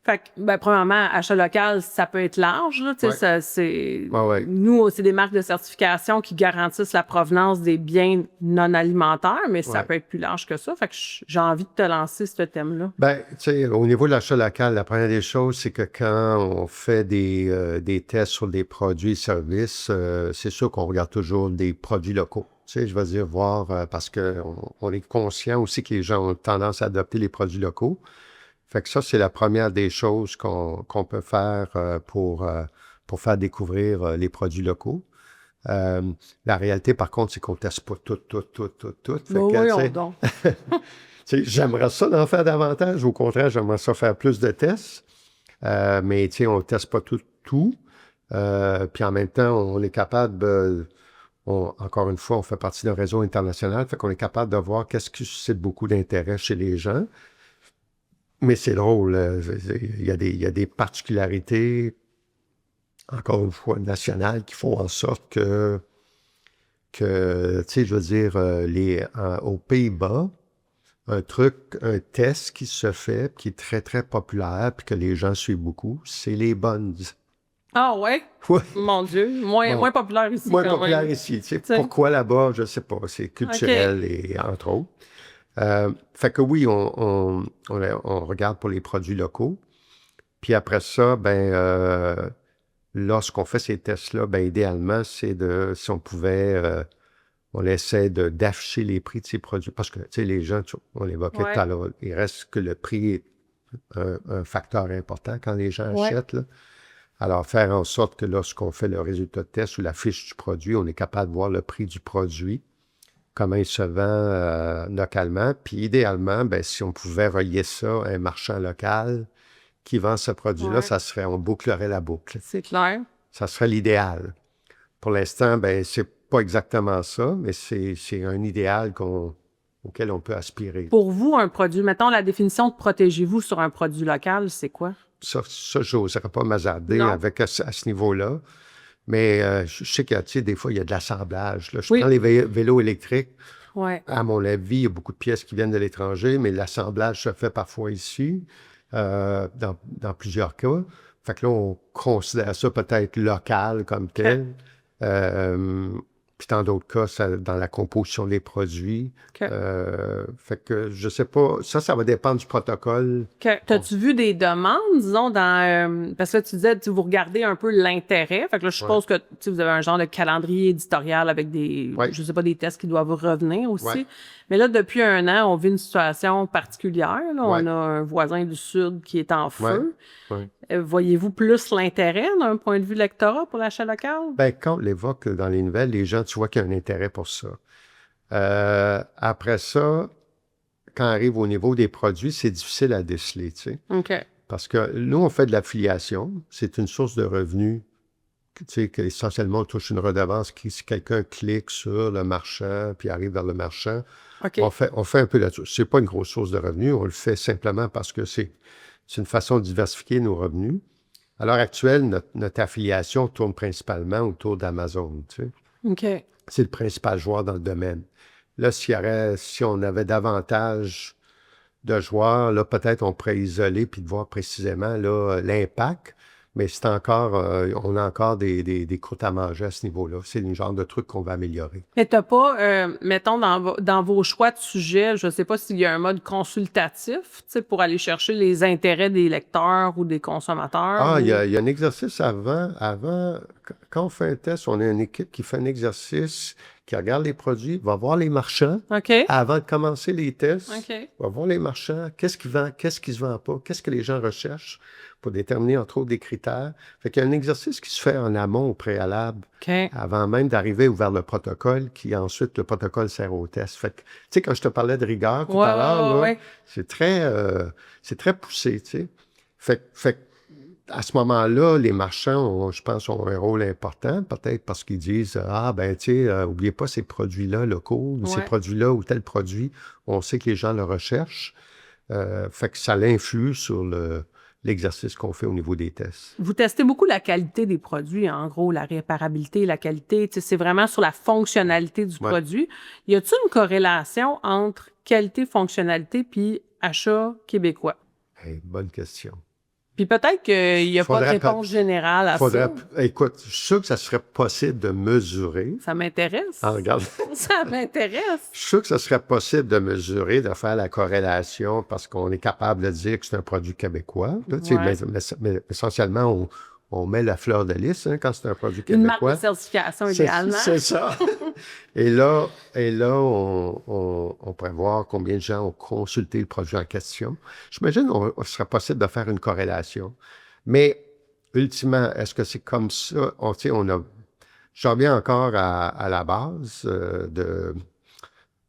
Fait que, ben, premièrement, achat local, ça peut être large, là, tu sais, Ouais. ça, c'est... Ouais. Nous, c'est des marques de certification qui garantissent la provenance des biens non alimentaires, mais ça Ouais. peut être plus large que ça. Fait que j'ai envie de te lancer ce thème-là. Ben, tu sais, au niveau de l'achat local, la première des choses, c'est que quand on fait des tests sur des produits et services, c'est sûr qu'on regarde toujours des produits locaux. Tu sais, je veux dire, voir, parce qu'on est conscient aussi que les gens ont tendance à adopter les produits locaux. Fait que ça, c'est la première des choses qu'on peut faire pour faire découvrir les produits locaux. Euh, la réalité, par contre, c'est qu'on teste pas tout. Fait Ben que, oui, tu on sais, donc. tu sais, j'aimerais ça d'en faire davantage. Au contraire, j'aimerais ça faire plus de tests. Mais tu sais, on ne teste pas tout. Puis en même temps, on est capable, encore une fois, on fait partie d'un réseau international, fait qu'on est capable de voir qu'est-ce qui suscite beaucoup d'intérêt chez les gens. Mais c'est drôle, il y a des particularités, encore une fois, nationales qui font en sorte que tu sais, je veux dire, aux Pays-Bas, un test qui se fait, qui est très, très populaire, puis que les gens suivent beaucoup, c'est les buns. Ah ouais? Ouais. Mon Dieu. Moins, Bon. moins populaire ici, Moins quand populaire même. ici. Tu sais, T'sais. pourquoi là-bas, je sais pas. C'est culturel et entre autres. Fait que oui, on regarde pour les produits locaux. Puis après ça, ben, lorsqu'on fait ces tests-là, ben, idéalement, si on pouvait, on essaie d'afficher les prix de ces produits. Parce que, tu sais, les gens, on l'évoquait tout Ouais. à l'heure, il reste que le prix est un facteur important quand les gens Ouais. achètent, là. Alors, faire en sorte que lorsqu'on fait le résultat de test ou la fiche du produit, on est capable de voir le prix du produit, comment il se vend localement. Puis idéalement, ben, si on pouvait relier ça à un marchand local qui vend ce produit-là, Ouais. on bouclerait la boucle. C'est clair. Ça serait l'idéal. Pour l'instant, ben, c'est pas exactement ça, mais c'est un idéal auquel on peut aspirer. Pour vous, un produit, mettons la définition de protégez-vous sur un produit local, c'est quoi? Ça je n'oserais pas m'hasarder Non. avec à ce niveau-là. Mais je sais que, tu sais, des fois, il y a de l'assemblage, là. Je Oui. prends les vélos électriques. Ouais. À mon avis, il y a beaucoup de pièces qui viennent de l'étranger, mais l'assemblage se fait parfois ici, dans plusieurs cas. Fait que là, on considère ça peut-être local comme tel. Puis dans d'autres cas, dans la composition des produits. OK. Fait que je sais pas. Ça va dépendre du protocole. OK. T'as-tu vu des demandes, disons, parce que là, tu disais, vous regardez un peu l'intérêt. Fait que là, je suppose que vous avez un genre de calendrier éditorial avec je sais pas, des tests qui doivent revenir aussi. Ouais. Mais là, depuis un an, on vit une situation particulière. Là. Ouais. On a un voisin du Sud qui est en feu. Ouais. Voyez-vous plus l'intérêt d'un point de vue lectorat pour l'achat local? Ben, quand on l'évoque dans les nouvelles, les gens, tu vois qu'il y a un intérêt pour ça. Après ça, quand on arrive au niveau des produits, c'est difficile à déceler, tu sais. OK. Parce que nous, on fait de l'affiliation. C'est une source de revenus, tu sais, qu'essentiellement, on touche une redevance si quelqu'un clique sur le marchand puis arrive vers le marchand. OK. On fait un peu là-dessus. C'est pas une grosse source de revenus. On le fait simplement parce que c'est une façon de diversifier nos revenus. À l'heure actuelle, notre affiliation tourne principalement autour d'Amazon, tu sais. OK. C'est le principal joueur dans le domaine. Là, si on avait davantage de joueurs, là, peut-être on pourrait isoler puis de voir précisément là, l'impact, mais c'est encore, on a encore des croûtes à manger à ce niveau-là. C'est le genre de truc qu'on va améliorer. Mais t'as pas, mettons, dans vos choix de sujets, je sais pas s'il y a un mode consultatif, tu sais, pour aller chercher les intérêts des lecteurs ou des consommateurs. Ah, ou... il y a un exercice avant, quand on fait un test, on a une équipe qui fait un exercice, qui regarde les produits, va voir les marchands OK. avant de commencer les tests. OK. Va voir les marchands, qu'est-ce qui vend, qu'est-ce qui se vend pas, qu'est-ce que les gens recherchent pour déterminer, entre autres, des critères. Fait qu'il y a un exercice qui se fait en amont, au préalable, OK. avant même d'arriver vers le protocole, qui ensuite, le protocole sert au test. Fait que, tu sais, quand je te parlais de rigueur tout à l'heure, là, ouais. c'est très poussé, tu sais. Fait que, à ce moment-là, les marchands, je pense, ont un rôle important, peut-être parce qu'ils disent, ah, ben, tu sais, oubliez pas ces produits-là locaux, ou ces produits-là, ou tel produit, on sait que les gens le recherchent. Fait que ça l'influe sur l'exercice qu'on fait au niveau des tests. Vous testez beaucoup la qualité des produits, en gros, la réparabilité, la qualité. Tu sais, c'est vraiment sur la fonctionnalité du produit. Y a-t-il une corrélation entre qualité, fonctionnalité, puis achat québécois? Hey, bonne question. Puis peut-être qu'il n'y a pas de Faudrait réponse générale à Faudrait, ça. écoute, je suis sûr que ça serait possible de mesurer. Ça m'intéresse. Ah, regarde. Ça m'intéresse. Je suis sûr que ça serait possible de mesurer, de faire la corrélation parce qu'on est capable de dire que c'est un produit québécois. Là, tu sais, Ouais. mais essentiellement, on met la fleur de lys quand c'est un produit Une marque de québécois. certification, C'est idéalement. c'est ça. Et là on pourrait voir combien de gens ont consulté le produit en question. J'imagine qu'on serait possible de faire une corrélation. Mais, ultimement, est-ce que c'est comme ça? Tu sais, je reviens encore à la base de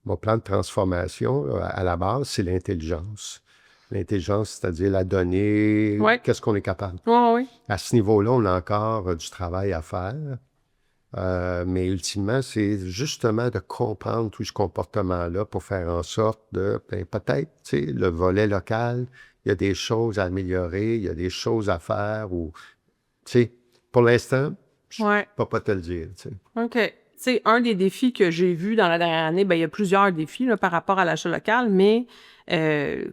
mon plan de transformation. Là. À la base, c'est l'intelligence. L'intelligence, c'est-à-dire la donnée, Ouais. qu'est-ce qu'on est capable. Oui, oui. À ce niveau-là, on a encore du travail à faire. Mais ultimement, c'est justement de comprendre tout ce comportement-là pour faire en sorte de, peut-être, tu sais, le volet local, il y a des choses à améliorer, il y a des choses à faire ou, tu sais, pour l'instant, je ne Ouais. peux pas te le dire, tu sais. OK. Tu sais, un des défis que j'ai vus dans la dernière année, ben il y a plusieurs défis là, par rapport à l'achat local, mais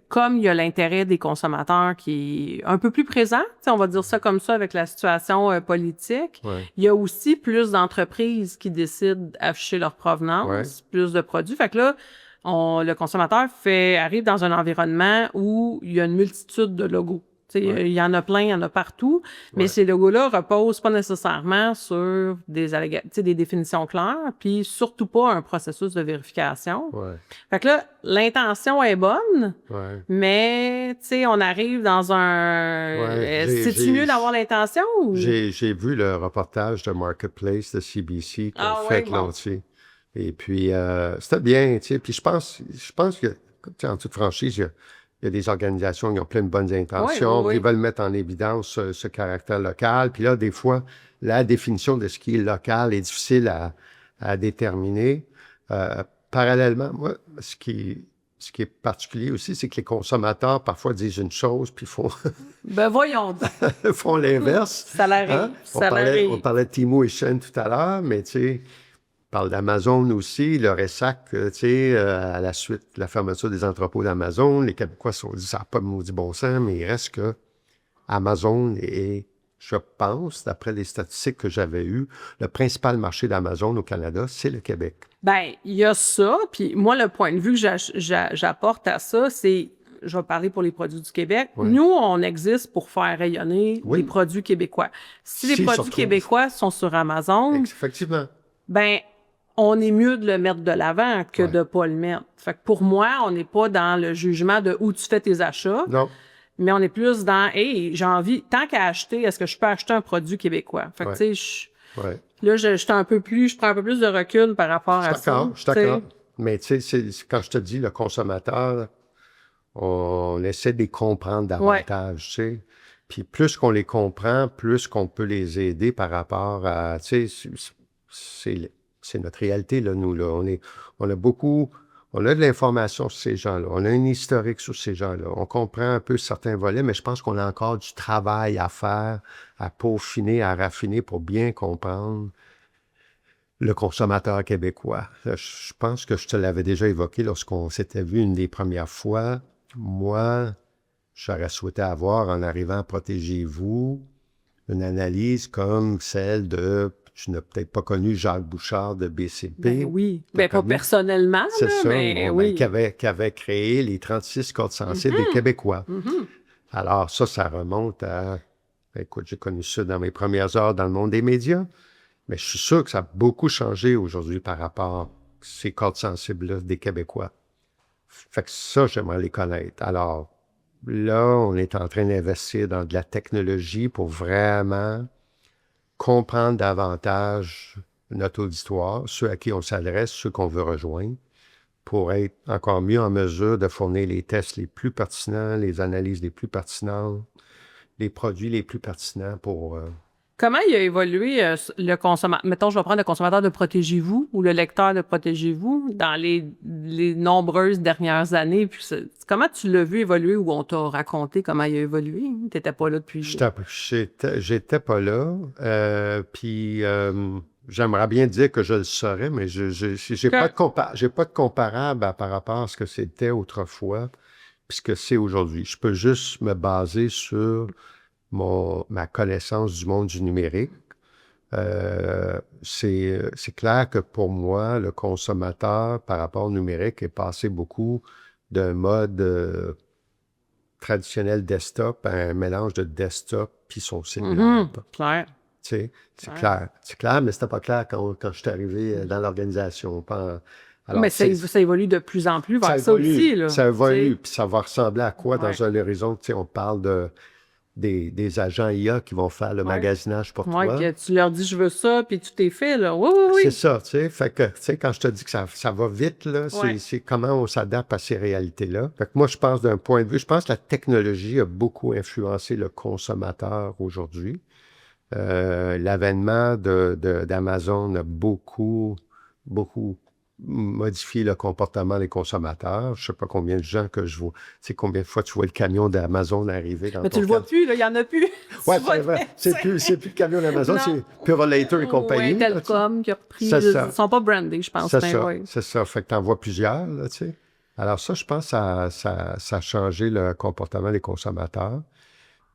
comme il y a l'intérêt des consommateurs qui est un peu plus présent, tu sais, on va dire ça comme ça avec la situation politique, Ouais. il y a aussi plus d'entreprises qui décident d'afficher leur provenance, plus de produits. Fait que là, le consommateur arrive dans un environnement où il y a une multitude de logos. Tu sais, Ouais. il y en a plein, il y en a partout, mais Ouais. ces logos-là reposent pas nécessairement sur des définitions claires, puis surtout pas un processus de vérification. Ouais. Fait que là, l'intention est bonne, Ouais. mais tu sais, on arrive dans un... Ouais. C'est-tu mieux d'avoir l'intention ou... J'ai vu le reportage de Marketplace de CBC qu'on Ah fait ouais, avec bon. l'entier. Et puis, c'était bien, tu sais. Puis je pense que, tu sais, en toute franchise, il y a des organisations qui ont plein de bonnes intentions, Oui, oui, qui oui. veulent mettre en évidence ce caractère local. Puis là, des fois, la définition de ce qui est local est difficile à déterminer. Parallèlement, moi, ce qui est particulier aussi, c'est que les consommateurs parfois disent une chose, puis Ben voyons donc. font l'inverse. Ça l'arrive, Hein? ça l'arrive. On parlait de Temu et Shein tout à l'heure, mais tu sais, on parle d'Amazon aussi, le ressac, tu sais, à la suite de la fermeture des entrepôts d'Amazon, les Québécois se sont dit, ça n'a pas de maudit bon sens, mais il reste que Amazon est, je pense, d'après les statistiques que j'avais eues, le principal marché d'Amazon au Canada, c'est le Québec. Ben, il y a ça, puis moi, le point de vue que j'apporte à ça, c'est, je vais parler pour les produits du Québec. Ouais. Nous, on existe pour faire rayonner Oui. les produits québécois. Si les S'ils se produits retrouvent. québécois sont sur Amazon, Effectivement. ben, on est mieux de le mettre de l'avant que Ouais. de pas le mettre. Fait que pour moi, on n'est pas dans le jugement de où tu fais tes achats, Non. mais on est plus dans, hey, j'ai envie, tant qu'à acheter, est-ce que je peux acheter un produit québécois? Fait que, Ouais. tu sais, Ouais. là, je prends un peu plus de recul par rapport à ça. Je suis d'accord. Mais tu sais, quand je te dis le consommateur, on essaie de les comprendre davantage, tu sais. Puis plus qu'on les comprend, plus qu'on peut les aider par rapport à, tu sais, c'est notre réalité, là, nous, là. On a de l'information sur ces gens-là. On a un historique sur ces gens-là. On comprend un peu certains volets, mais je pense qu'on a encore du travail à faire, à peaufiner, à raffiner pour bien comprendre le consommateur québécois. Je pense que je te l'avais déjà évoqué lorsqu'on s'était vu une des premières fois. Moi, j'aurais souhaité avoir, en arrivant à Protégez-vous, une analyse comme celle de, tu n'as peut-être pas connu Jacques Bouchard de BCP. Ben oui. Ben pas connu? personnellement, C'est là, ça, mais bon, oui. qui avait créé les 36 codes sensibles des Québécois. Mhm. Alors ça remonte à... Écoute, j'ai connu ça dans mes premières heures dans le monde des médias. Mais je suis sûr que ça a beaucoup changé aujourd'hui par rapport à ces codes sensibles-là des Québécois. Fait que ça, j'aimerais les connaître. Alors, là, on est en train d'investir dans de la technologie pour vraiment comprendre davantage notre auditoire, ceux à qui on s'adresse, ceux qu'on veut rejoindre, pour être encore mieux en mesure de fournir les tests les plus pertinents, les analyses les plus pertinentes, les produits les plus pertinents pour... Comment il a évolué le consommateur? Mettons, je vais prendre le consommateur de Protégez-vous ou le lecteur de Protégez-vous dans les nombreuses dernières années. Puis comment tu l'as vu évoluer ou on t'a raconté comment il a évolué? Tu n'étais pas là depuis... J'étais pas là. Puis j'aimerais bien dire que je le saurais, mais j'ai pas de comparable par rapport à ce que c'était autrefois puis ce que c'est aujourd'hui. Je peux juste me baser sur ma connaissance du monde du numérique. C'est clair que pour moi, le consommateur par rapport au numérique est passé beaucoup d'un mode traditionnel desktop à un mélange de desktop puis son cellulaire. Clair. Tu sais, c'est Ouais. clair. C'est clair, mais c'était pas clair quand je suis arrivé dans l'organisation. Alors, Mais ça évolue de plus en plus vers ça aussi, là. ça évolue, Tu puis ça va ressembler à quoi sais. dans un horizon? Tu sais, on parle des agents IA qui vont faire le Ouais. magasinage pour Ouais, toi. que tu leur dis je veux ça, puis tout est fait, là. Oui, oui, C'est oui. ça, tu sais. Fait que, tu sais, quand je te dis que ça va vite, là, Ouais. c'est comment on s'adapte à ces réalités-là. Fait que moi, je pense d'un point de vue, je pense que la technologie a beaucoup influencé le consommateur aujourd'hui. L'avènement d'Amazon a beaucoup modifié le comportement des consommateurs. Je sais pas combien de gens que je vois. Tu sais, combien de fois tu vois le camion d'Amazon arriver dans Mais ton tu le vois quartier. plus, là, il y en a plus. Ouais, Tu vois, c'est vrai. C'est plus le camion d'Amazon, Non. c'est Purolator et compagnie. Ouais, là, tu sais. Telcom qui a repris. C'est ça. Ils sont pas brandés, je pense. C'est Mais ça, ouais. c'est ça. Fait que t'en vois plusieurs, là, tu sais. Alors ça, je pense que ça a changé le comportement des consommateurs.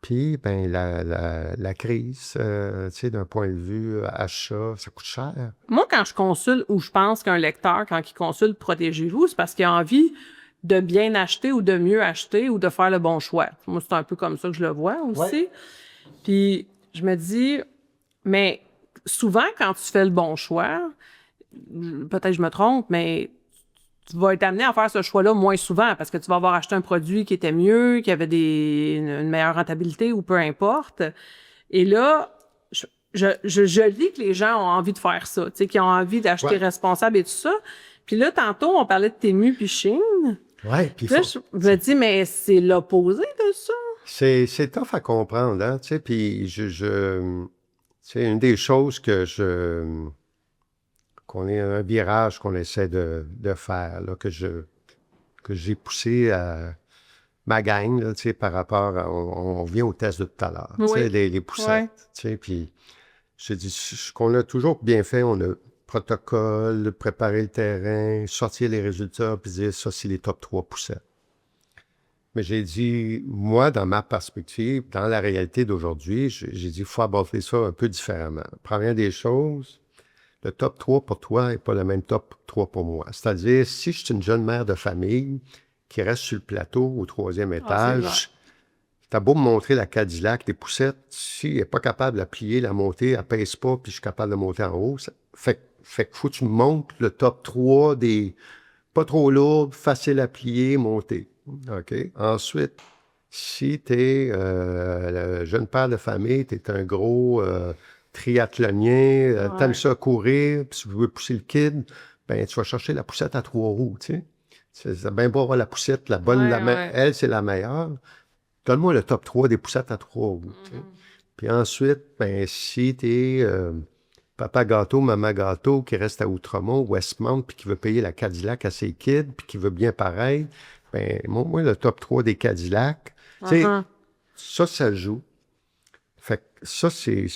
Puis, ben, la crise, tu sais, d'un point de vue achat, ça coûte cher. Moi, quand je consulte, ou je pense qu'un lecteur, quand il consulte Protégez-vous, c'est parce qu'il a envie de bien acheter ou de mieux acheter ou de faire le bon choix. Moi, c'est un peu comme ça que je le vois aussi. Puis, je me dis, mais souvent, quand tu fais le bon choix, peut-être que je me trompe, mais tu vas être amené à faire ce choix-là moins souvent parce que tu vas avoir acheté un produit qui était mieux, qui avait une meilleure rentabilité ou peu importe. Et là, je lis que les gens ont envie de faire ça, tu sais, qu'ils ont envie d'acheter Ouais. responsable et tout ça. Puis là, tantôt, on parlait de Temu puis Shein. Ouais, puis Puis là, je me dis, mais c'est l'opposé de ça. c'est tough à comprendre, hein, tu sais, puis c'est une des choses qu'on est un virage qu'on essaie de faire, là, que j'ai poussé à ma gang, là, tu sais, par rapport on revient au test de tout à l'heure, tu sais, Oui. les poussettes, Ouais. tu sais, puis je dis, ce qu'on a toujours bien fait, on a protocole, préparer le terrain, sortir les résultats, puis dire, ça, c'est les top 3 poussettes. Mais j'ai dit, moi, dans ma perspective, dans la réalité d'aujourd'hui, j'ai dit, il faut aborder ça un peu différemment. Première des choses, le top 3 pour toi n'est pas le même top 3 pour moi. C'est-à-dire, si je suis une jeune mère de famille qui reste sur le plateau au 3e étage, t'as beau me montrer la Cadillac, les poussettes, si elle n'est pas capable de la plier, la monter, elle pèse pas, puis je suis capable de monter en haut, fait que faut que tu me montres le top 3 des pas trop lourdes, faciles à plier, monter. OK? Ensuite, si tu es le jeune père de famille, tu es un gros triathlonien, t'aimes ça courir, puis tu veux pousser le kid, ben tu vas chercher la poussette à 3 roues, tu sais. C'est bien beau avoir la poussette, la bonne, elle, c'est la meilleure. Donne-moi le top 3 des poussettes à 3 roues, tu sais. Puis ensuite, ben si tu es papa gâteau, maman gâteau qui reste à Outremont, Westmount, puis qui veut payer la Cadillac à ses kids, puis qui veut bien pareil, ben moi, le top 3 des Cadillacs, tu sais, ça se joue. Fait que ça, c'est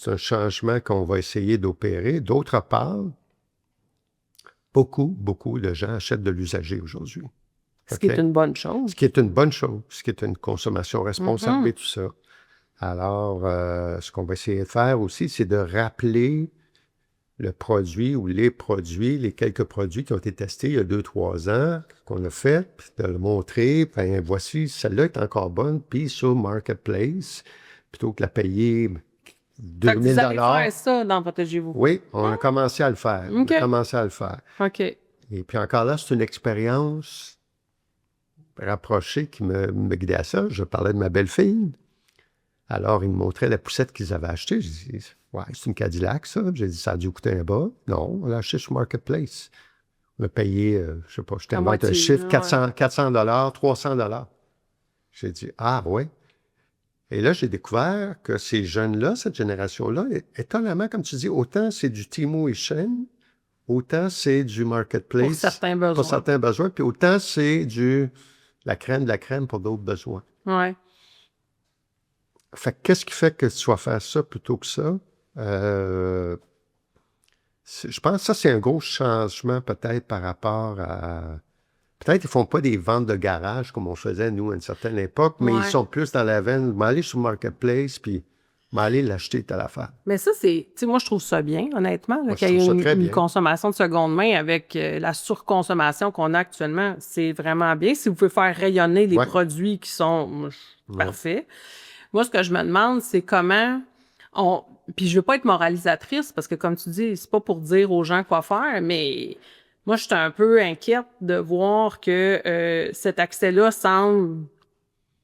un changement qu'on va essayer d'opérer. D'autre part, beaucoup de gens achètent de l'usager aujourd'hui. Ce qui est une bonne chose. Ce qui est une bonne chose, ce qui est une consommation responsable et tout ça. Alors, ce qu'on va essayer de faire aussi, c'est de rappeler le produit ou les quelques produits qui ont été testés il y a 2-3 ans, qu'on a fait, puis de le montrer, ben voici, celle-là est encore bonne, puis sur Marketplace, plutôt que la payer Fait que 2000 vous allez $. faire ça dans Protégez-vous. Oui, on a commencé à le faire. OK. On a commencé à le faire. OK. Et puis encore là, c'est une expérience rapprochée qui me guidait à ça. Je parlais de ma belle-fille. Alors, ils me montraient la poussette qu'ils avaient achetée. J'ai dit, ouais, c'est une Cadillac, ça. J'ai dit, ça a dû coûter un bas. Non, on l'a acheté sur Marketplace. On a payé, je sais pas, je t'invente un chiffre, 400 $, 300 $. J'ai dit, ah, ouais. Et là, j'ai découvert que ces jeunes-là, cette génération-là, étonnamment, comme tu dis, autant c'est du Temu et Shein, autant c'est du Marketplace. Pour certains besoins. Pour certains besoins, puis autant c'est la crème de la crème pour d'autres besoins. Ouais. Fait que qu'est-ce qui fait que tu vas faire ça plutôt que ça? Je pense que ça, c'est un gros changement peut-être par rapport à Peut-être qu'ils font pas des ventes de garage comme on faisait, nous, à une certaine époque, mais ils sont plus dans la veine, m'aller sur Marketplace, puis m'aller l'acheter telle affaire. Mais ça, tu sais, moi, je trouve ça bien, honnêtement, Moi, je qu'il y ait trouve ça très une bien. consommation de seconde main avec la surconsommation qu'on a actuellement. C'est vraiment bien. Si vous pouvez faire rayonner les Ouais. produits qui sont Ouais. parfaits. Moi, ce que je me demande, c'est comment on... Puis je veux pas être moralisatrice, parce que comme tu dis, c'est pas pour dire aux gens quoi faire, mais moi, je suis un peu inquiète de voir que cet accès-là semble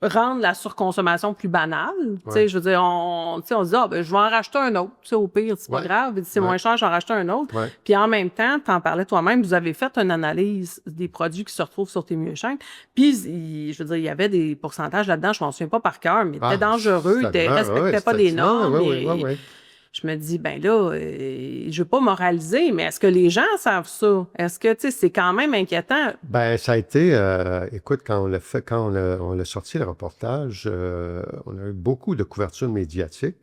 rendre la surconsommation plus banale. Tu sais, Ouais. je veux dire, on se dit, ah, ben, je vais en racheter un autre. Tu sais, au pire, c'est pas Ouais. grave. C'est Ouais. moins cher, j'en rachète un autre. Ouais. Puis en même temps, t'en parlais toi-même, vous avez fait une analyse des produits qui se retrouvent sur tes chaînes. Puis, je veux dire, il y avait des pourcentages là-dedans, je m'en souviens pas par cœur, mais c'était dangereux, ils respectaient pas les normes. Oui. Je me dis, ben là, je veux pas moraliser, mais est-ce que les gens savent ça? Est-ce que, tu sais, c'est quand même inquiétant? Ben, ça a été, écoute, quand on l'a fait, quand on a sorti le reportage, on a eu beaucoup de couverture médiatique.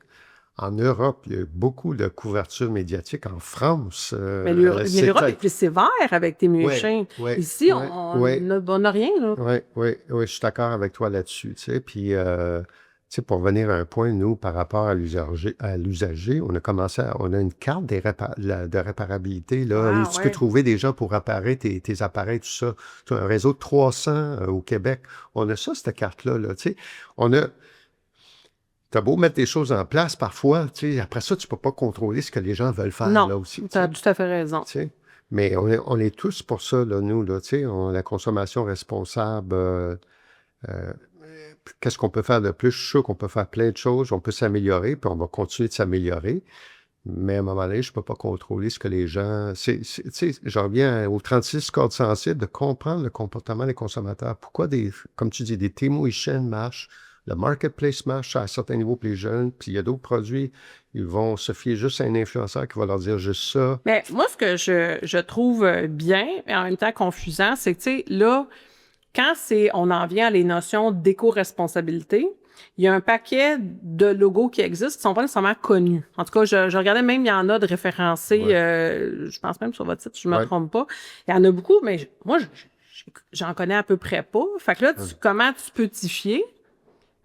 En Europe, il y a eu beaucoup de couverture médiatique. En France, Mais l'Europe est plus sévère avec tes chaînes. ouais, Ici, ouais, on ouais. n'a rien, là. Oui, je suis d'accord avec toi là-dessus, tu sais. Puis, tu sais, pour venir à un point, nous, par rapport à l'usager, on a commencé on a une carte de réparabilité, là, où tu peux trouver des gens pour réparer tes appareils, tout ça. Tu as un réseau de 300 au Québec. On a ça, cette carte-là, là, tu sais. T'as beau mettre des choses en place, parfois, tu sais, après ça, tu peux pas contrôler ce que les gens veulent faire, là aussi. Tu as tout à fait raison. Tu sais. Mais on est tous pour ça, là, nous, là, tu sais, la consommation responsable, qu'est-ce qu'on peut faire de plus? Je suis sûr qu'on peut faire plein de choses, on peut s'améliorer, puis on va continuer de s'améliorer. Mais à un moment donné, je ne peux pas contrôler ce que les gens... Tu sais, j'en reviens au 36 code sensible de comprendre le comportement des consommateurs. Pourquoi comme tu dis, des Temu chaînes marchent, le marketplace marche à un certain niveau pour les jeunes, puis il y a d'autres produits, ils vont se fier juste à un influenceur qui va leur dire juste ça. Mais moi, ce que je trouve bien, mais en même temps confusant, c'est que, tu sais, là, quand on en vient à les notions d'éco-responsabilité, il y a un paquet de logos qui existent qui sont pas nécessairement connus. En tout cas, je regardais même, il y en a de référencés, je pense même sur votre site, je me trompe pas. Il y en a beaucoup, mais moi, j'en connais à peu près pas. Fait que là, comment tu peux t'y fier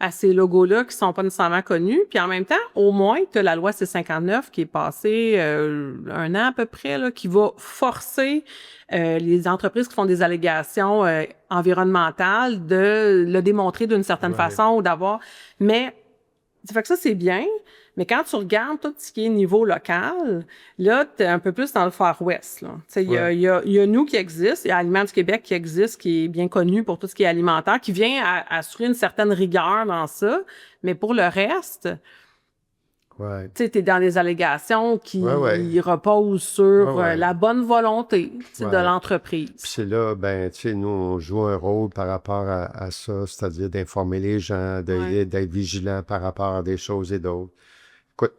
à ces logos-là qui sont pas nécessairement connus? Puis en même temps, au moins, tu as la loi C-59 qui est passée un an à peu près, là, qui va forcer les entreprises qui font des allégations environnementales de le démontrer d'une certaine façon ou d'avoir... Mais, ça fait que ça, c'est bien, mais quand tu regardes tout ce qui est niveau local, là, tu es un peu plus dans le Far West. Il y a nous qui existe, il y a Aliments du Québec qui existe, qui est bien connu pour tout ce qui est alimentaire, qui vient assurer une certaine rigueur dans ça, mais pour le reste... Tu sais, t'es dans des allégations qui reposent sur la bonne volonté de l'entreprise. Puis c'est là, ben, tu sais, nous, on joue un rôle par rapport à ça, c'est-à-dire d'informer les gens, d'être vigilants par rapport à des choses et d'autres. Écoute,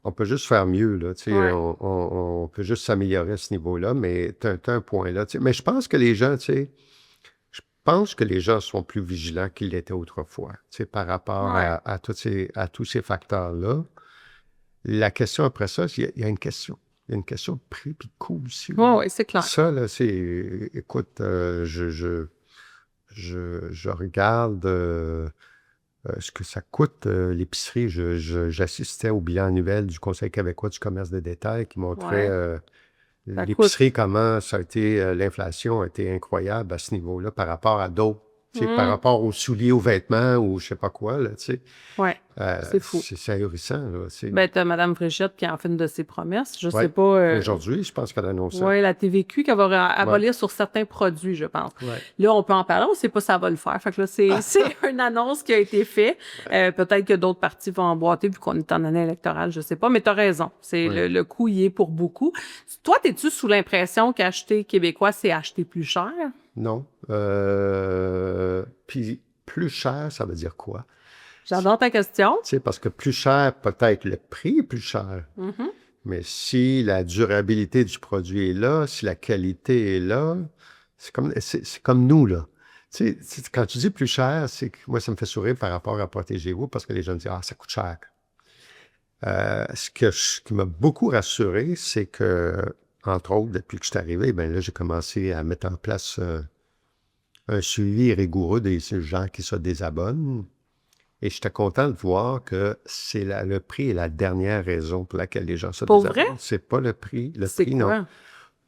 on peut juste faire mieux, là, tu sais, on peut juste s'améliorer à ce niveau-là, mais t'as un point là, tu sais. Mais je pense que les gens, tu sais, je pense que les gens sont plus vigilants qu'ils l'étaient autrefois, tu sais, par rapport à tous ces facteurs-là. La question après ça, il y a une question. Il y a une question de prix et de coût aussi. Oui, c'est clair. Ça, là, c'est... Écoute, je regarde ce que ça coûte l'épicerie. J'assistais au bilan annuel du Conseil québécois du commerce de détail qui montrait l'épicerie, comment ça a été... l'inflation a été incroyable à ce niveau-là par rapport à d'autres. Par rapport aux souliers, aux vêtements ou je sais pas quoi, là, tu sais. Oui, c'est fou. C'est ahurissant, là. Ben, t'as Mme Fréchette qui en fait une de ses promesses. Je sais pas... Aujourd'hui, je pense qu'elle annonce ça. Oui, la TVQ qu'elle va abolir sur certains produits, je pense. Là, on peut en parler, on sait pas si ça va le faire. Fait que là, c'est une annonce qui a été faite. Peut-être que d'autres partis vont emboîter vu qu'on est en année électorale, je sais pas. Mais t'as raison. Le coût y est pour beaucoup. Toi, t'es-tu sous l'impression qu'acheter québécois, c'est acheter plus cher? Non. Puis plus cher, ça veut dire quoi? J'adore ta question. Tu sais, parce que plus cher, peut-être le prix est plus cher. Mais si la durabilité du produit est là, si la qualité est là, c'est comme nous, là. Tu sais, quand tu dis plus cher, c'est que moi, ça me fait sourire par rapport à Protégez-vous parce que les gens me disent « Ah, ça coûte cher. » Ce qui m'a beaucoup rassuré, c'est que, entre autres, depuis que je suis arrivé, ben là, j'ai commencé à mettre en place un suivi rigoureux des gens qui se désabonnent. Et j'étais content de voir que le prix est la dernière raison pour laquelle les gens se Pour désabonnent. vrai? C'est pas le prix. Le C'est prix, non. quoi?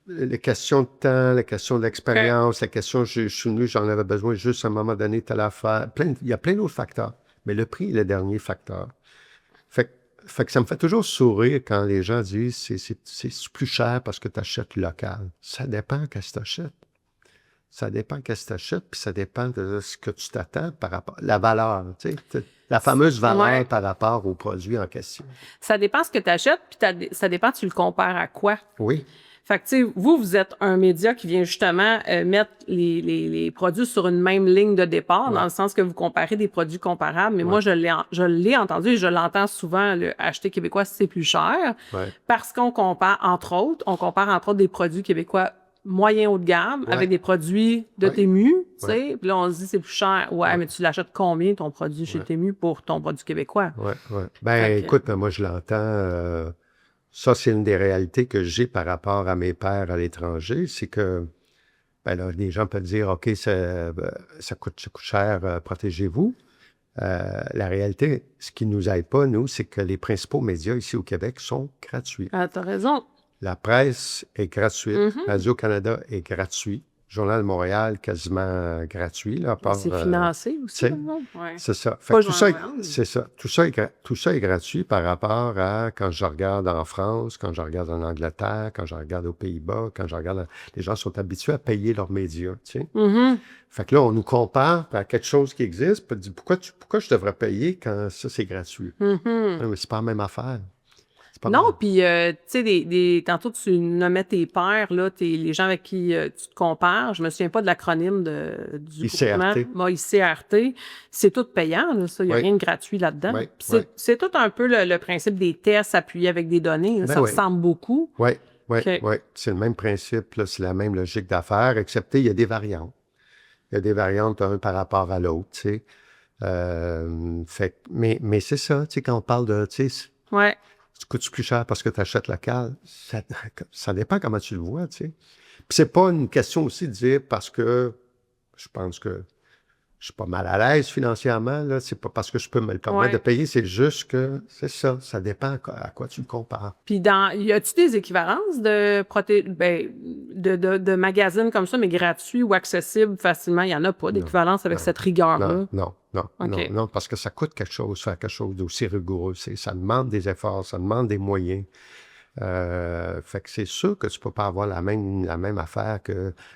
Les questions de temps, les questions d'expérience, la question je suis venu, j'en avais besoin juste à un moment donné, telle affaire. Il y a plein d'autres facteurs. Mais le prix est le dernier facteur. Fait que ça me fait toujours sourire quand les gens disent c'est plus cher parce que tu achètes local. Ça dépend qu'est-ce que tu achètes. Ça dépend qu'est-ce que tu achètes, puis ça dépend de ce que tu t'attends par rapport la valeur, tu sais, la fameuse valeur Ouais. par rapport au produit en question. Ça dépend ce que tu achètes, puis ça dépend tu le compares à quoi. Oui, Fait que, tu sais, vous êtes un média qui vient justement mettre les produits sur une même ligne de départ, Ouais. dans le sens que vous comparez des produits comparables. Mais Ouais. moi, je l'ai entendu et je l'entends souvent, le acheter québécois, c'est plus cher. ouais, Parce qu'on compare, entre autres, des produits québécois moyen haut de gamme Ouais. avec des produits de Ouais. Temu, tu Ouais. sais. Puis là, on se dit, c'est plus cher. Ouais, Ouais. mais tu l'achètes combien, ton produit chez Ouais. Temu, pour ton produit québécois? ouais, ouais. Ben, Fait que- écoute, moi, je l'entends. Ça, c'est une des réalités que j'ai par rapport à mes pairs à l'étranger. C'est que, ben là, les gens peuvent dire, OK, ça coûte cher, protégez-vous. La réalité, ce qui nous aide pas, nous, c'est que les principaux médias ici au Québec sont gratuits. Ah, t'as raison. La presse est gratuite. Mhm. Radio-Canada est gratuit. Journal de Montréal, quasiment gratuit, là, à part, C'est financé aussi, tu sais, non? Ouais. c'est ça. Fait Pas que tout ça, Journal de Montréal. c'est ça. Tout ça est gratuit par rapport à quand je regarde en France, quand je regarde en Angleterre, quand je regarde aux Pays-Bas, quand je regarde... Les gens sont habitués à payer leurs médias, tu sais. Mhm. Fait que là, on nous compare à quelque chose qui existe, puis on dit, pourquoi je devrais payer quand ça, c'est gratuit? Mhm. Non, mais c'est pas la même affaire. C'est pas Non, mal. puis, tu sais, tantôt, tu nommais tes pairs, là, les gens avec qui tu te compares. Je me souviens pas de l'acronyme du ICRT. groupement. Moi, ICRT. C'est tout payant, là, ça. Il n'y a Oui. rien de gratuit là-dedans. Oui, Puis c'est oui. c'est tout un peu le principe des tests appuyés avec des données, là. Ben Ça oui. ressemble beaucoup. Oui, oui, OK. oui. C'est le même principe, là, c'est la même logique d'affaires, excepté il y a des variantes. Il y a des variantes un par rapport à l'autre, tu sais. Mais c'est ça, tu sais, quand on parle de, tu sais, Ouais. ça coûte plus cher parce que tu achètes local, ça dépend comment tu le vois, tu sais. Puis c'est pas une question aussi de dire parce que je pense que je suis pas mal à l'aise financièrement, là, c'est pas parce que je peux me le permettre Ouais. de payer, c'est juste que c'est ça dépend à quoi tu le compares. Puis, y a-tu des équivalences de magazines comme ça, mais gratuits ou accessibles facilement? Il n'y en a pas d'équivalence avec non, cette rigueur-là. Non, non, parce que ça coûte quelque chose, faire quelque chose d'aussi rigoureux. Ça demande des efforts, ça demande des moyens. Fait que c'est sûr que tu peux pas avoir la même affaire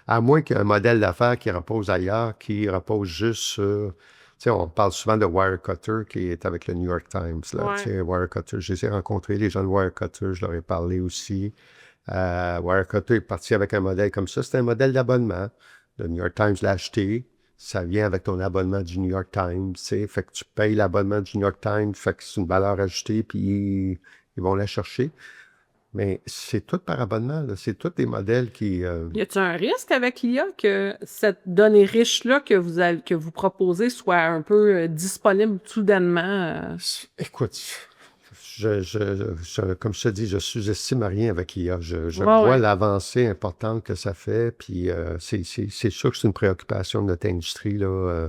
à moins qu'il y ait un modèle d'affaires qui repose ailleurs, qui repose juste sur, tu sais, on parle souvent de Wirecutter qui est avec le New York Times, là, Ouais. tu sais, Wirecutter, je les ai rencontrés, les gens de Wirecutter, je leur ai parlé aussi. Wirecutter est parti avec un modèle comme ça, c'est un modèle d'abonnement. Le New York Times l'a acheté, ça vient avec ton abonnement du New York Times, tu sais, fait que tu payes l'abonnement du New York Times, fait que c'est une valeur ajoutée, puis ils vont la chercher. Mais c'est tout par abonnement, là. C'est tous des modèles qui... Y a-t-il un risque avec l'IA que cette donnée riche-là que vous proposez soit un peu disponible soudainement? Écoute, comme je te dis, je sous-estime rien avec l'IA. Je Ouais, vois ouais. l'avancée importante que ça fait, puis c'est sûr que c'est une préoccupation de notre industrie, là,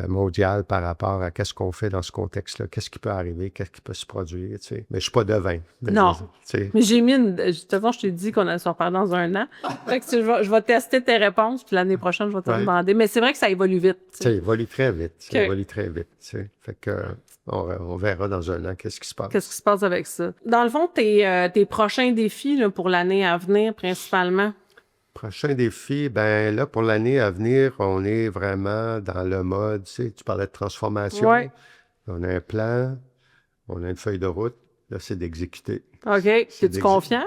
mondiale par rapport à qu'est-ce qu'on fait dans ce contexte-là, qu'est-ce qui peut arriver, qu'est-ce qui peut se produire, tu sais. Mais je suis pas devin. Non. Tu sais. Mais j'ai mis de toute façon, je t'ai dit qu'on allait se reparler dans un an. Fait que je vais tester tes réponses, puis l'année prochaine, je vais te Ouais. demander. Mais c'est vrai que ça évolue vite. Tu Ça sais. évolue très vite. Ça OK. évolue très vite, tu sais. Fait que on verra dans un an qu'est-ce qui se passe. Qu'est-ce qui se passe avec ça? Dans le fond, tes prochains défis là, pour l'année à venir, principalement. Prochain défi, ben là, pour l'année à venir, on est vraiment dans le mode, tu sais, tu parlais de transformation. Ouais. On a un plan, on a une feuille de route. Là, c'est d'exécuter. OK. Es-tu confiant?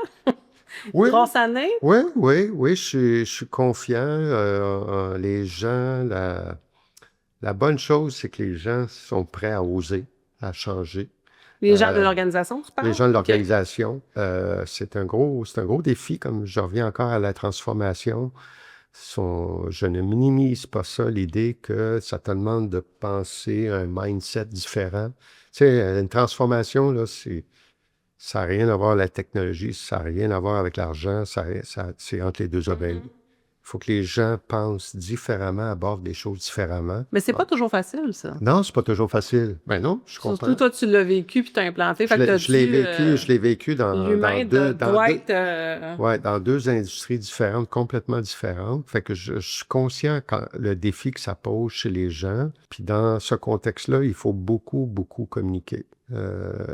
Oui, Grosse année? oui, je suis confiant. Les gens, la bonne chose, c'est que les gens sont prêts à oser, à changer. Les gens de l'organisation, tu parles? Les gens de OK. l'organisation, c'est un gros défi, comme je reviens encore à la transformation. Je ne minimise pas ça, l'idée que ça te demande de penser un mindset différent. Tu sais, une transformation, là, ça n'a rien à voir avec la technologie, ça n'a rien à voir avec l'argent, c'est entre les deux oreilles. faut que les gens pensent différemment, abordent les choses différemment. Mais c'est pas toujours facile, ça. Non, c'est pas toujours facile. Ben non, je comprends. Surtout toi, tu l'as vécu puis t'as implanté. Fait que Je l'ai vécu, je l'ai vécu l'humain doit être... ouais, dans deux industries différentes, complètement différentes. Fait que je suis conscient le défi que ça pose chez les gens. Puis dans ce contexte-là, il faut beaucoup, beaucoup communiquer.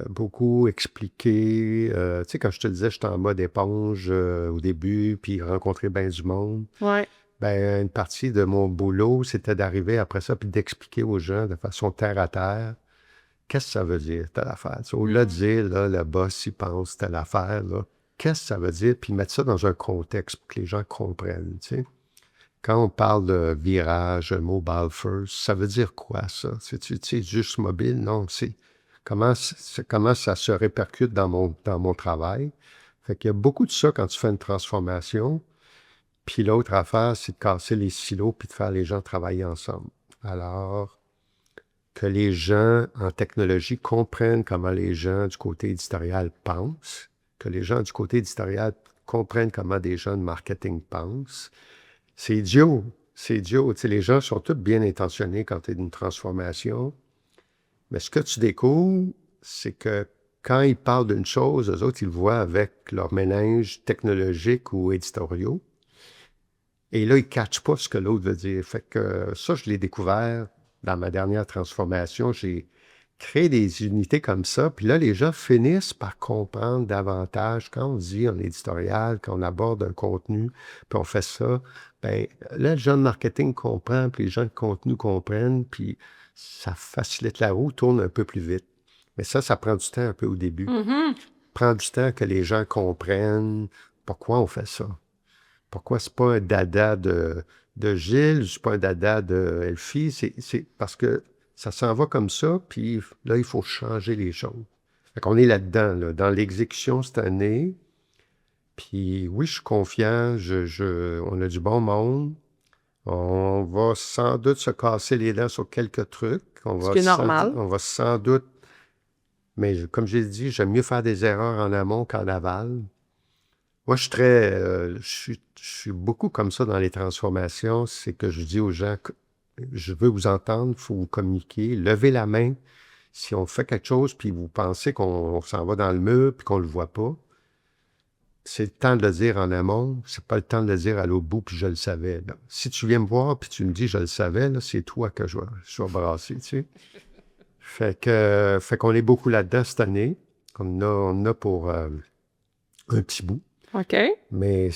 Beaucoup expliquer. Tu sais, quand je te disais, j'étais en mode éponge au début, puis rencontrer bien du monde. Ouais. Ben, une partie de mon boulot, c'était d'arriver après ça, puis d'expliquer aux gens de façon terre à terre. Qu'est-ce que ça veut dire, telle affaire? Au-delà de dire, là, le boss, il pense telle affaire, là, qu'est-ce que ça veut dire? Puis mettre ça dans un contexte pour que les gens comprennent, tu sais. Quand on parle de virage, mobile first, ça veut dire quoi, ça? C'est juste mobile? Non, c'est comment ça se répercute dans mon travail. Fait qu'il y a beaucoup de ça quand tu fais une transformation. Puis l'autre affaire, c'est de casser les silos puis de faire les gens travailler ensemble. Alors, que les gens en technologie comprennent comment les gens du côté éditorial pensent, que les gens du côté éditorial comprennent comment des gens de marketing pensent. C'est idiot. C'est idiot. Tu sais, les gens sont tous bien intentionnés quand tu es d'une transformation. Mais ce que tu découvres, c'est que quand ils parlent d'une chose, eux autres, ils le voient avec leur mélange technologique ou éditoriaux. Et là, ils ne catchent pas ce que l'autre veut dire. Fait que ça, je l'ai découvert dans ma dernière transformation. J'ai créé des unités comme ça. Puis là, les gens finissent par comprendre davantage. Quand on dit en éditorial, quand on aborde un contenu, puis on fait ça, bien, là, le gens de marketing comprend, puis les gens de contenu comprennent, puis ça facilite la roue, tourne un peu plus vite. Mais ça prend du temps un peu au début. Mm-hmm. Prend du temps que les gens comprennent pourquoi on fait ça. Pourquoi c'est pas un dada de Gilles, c'est pas un dada de Elfie, c'est parce que ça s'en va comme ça, puis là, il faut changer les choses. Fait qu'on est là-dedans, là, dans l'exécution cette année. Puis oui, je suis confiant, on a du bon monde. On va sans doute se casser les dents sur quelques trucs. Ce qui est normal. On va sans doute, mais comme j'ai dit, j'aime mieux faire des erreurs en amont qu'en aval. Moi, je suis beaucoup comme ça dans les transformations. C'est que je dis aux gens, je veux vous entendre, il faut vous communiquer, levez la main. Si on fait quelque chose, puis vous pensez qu'on s'en va dans le mur, puis qu'on le voit pas, c'est le temps de le dire en amont. C'est pas le temps de le dire à l'autre bout, puis je le savais. Là. Si tu viens me voir, puis tu me dis, je le savais, là, c'est toi que je vais brasser, tu sais. Fait qu'on est beaucoup là-dedans cette année. On a pour un petit bout. OK. Mais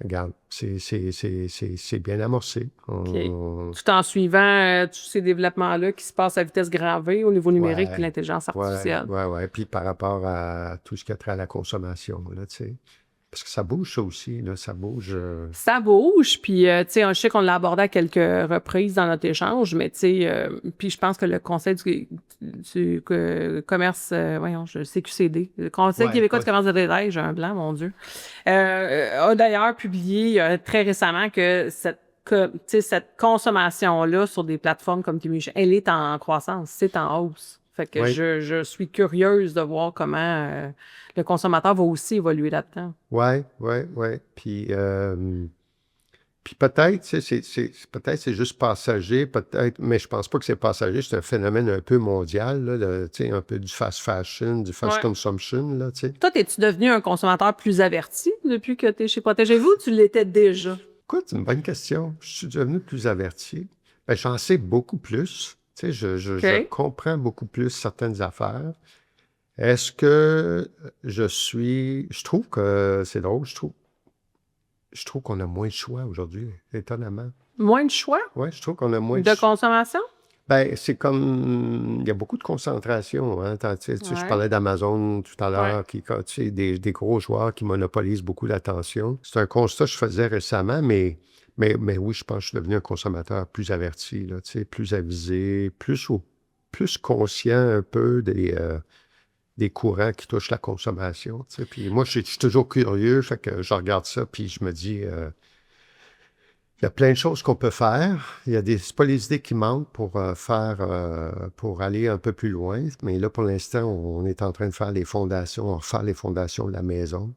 regarde, c'est bien amorcé. Tout en suivant tous ces développements-là qui se passent à vitesse grand V au niveau numérique Ouais, puis l'intelligence artificielle. ouais. Puis par rapport à tout ce qui a trait à la consommation, là, tu sais. Parce que ça bouge, ça aussi, là, ça bouge. Ça bouge, puis tu sais, je sais qu'on l'a abordé à quelques reprises dans notre échange, mais tu sais, puis je pense que le Conseil du commerce, voyons, CQCD, le Conseil Ouais, québécois ouais. du commerce de détail, j'ai un blanc, mon Dieu, a d'ailleurs publié très récemment que cette consommation-là sur des plateformes comme Temu, elle est en croissance, c'est en hausse. Fait que Oui. je suis curieuse de voir comment le consommateur va aussi évoluer là-dedans. Ouais. Puis peut-être, tu sais, peut-être c'est juste passager, peut-être, mais je pense pas que c'est passager, c'est un phénomène un peu mondial, là, tu sais, un peu du fast fashion, du fast Ouais. consumption, là, tu sais. Toi, es-tu devenu un consommateur plus averti depuis que tu es chez Protégez-vous ou tu l'étais déjà? Écoute, c'est une bonne question. Je suis devenu plus averti. Ben, j'en sais beaucoup plus. Tu sais, je comprends beaucoup plus certaines affaires. Est-ce que je trouve que c'est drôle, je trouve qu'on a moins de choix aujourd'hui, étonnamment. Moins de choix Ouais, je trouve qu'on a moins de choix. consommation? Ben, c'est comme, il y a beaucoup de concentration, hein. Tu sais, je Ouais. parlais d'Amazon tout à l'heure, Ouais. tu sais, des gros joueurs qui monopolisent beaucoup l'attention. C'est un constat que je faisais récemment, mais oui, je pense que je suis devenu un consommateur plus averti, là, tu sais, plus avisé, plus conscient un peu des courants qui touchent la consommation, tu sais. Puis moi, je suis toujours curieux, fait que je regarde ça, puis je me dis, il y a plein de choses qu'on peut faire. C'est pas les idées qui manquent pour pour aller un peu plus loin. Mais là, pour l'instant, on est en train de faire les fondations, on refait les fondations de la maison.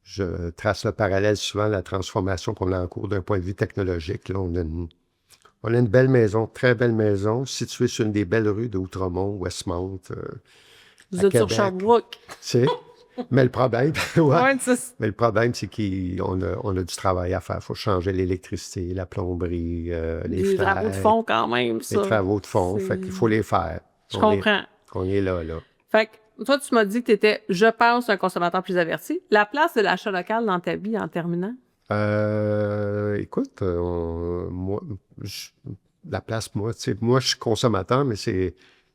je trace le parallèle souvent à la transformation qu'on a en cours d'un point de vue technologique. Là, on a une belle maison, très belle maison, située sur une des belles rues de Outremont, Westmount, Vous à êtes sur Québec. Sherbrooke. Tu sais, mais le problème, ouais. Ouais, Mais le problème, c'est qu'on a du travail à faire. Il faut changer l'électricité, la plomberie, les des travaux de fenêtres, fond quand même, les ça. travaux de fond. C'est- Fait qu'il faut les faire. Je On est- comprends. On est là. Fait que toi, tu m'as dit que tu étais, je pense, un consommateur plus averti. La place de l'achat local dans ta vie en terminant? Écoute, moi, la place, moi, tu sais, moi, je suis consommateur, mais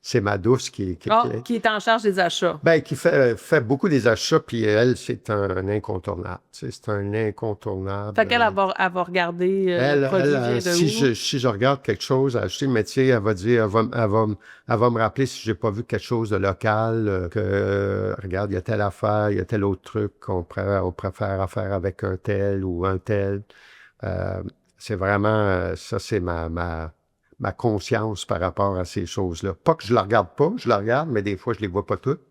c'est ma douce Qui est en charge des achats. ben, qui fait beaucoup des achats, puis elle, c'est un incontournable. Tu sais, c'est un incontournable. Fait qu'elle elle va regarder le Elle, produit vient de si où. je regarde quelque chose à acheter, mais tu sais, elle va dire, elle va me rappeler si j'ai pas vu quelque chose de local, regarde, il y a telle affaire, il y a tel autre truc on préfère faire avec un tel ou un tel. C'est vraiment, ça, c'est ma conscience par rapport à ces choses-là. Pas que je la regarde pas, je la regarde, mais des fois, je les vois pas toutes.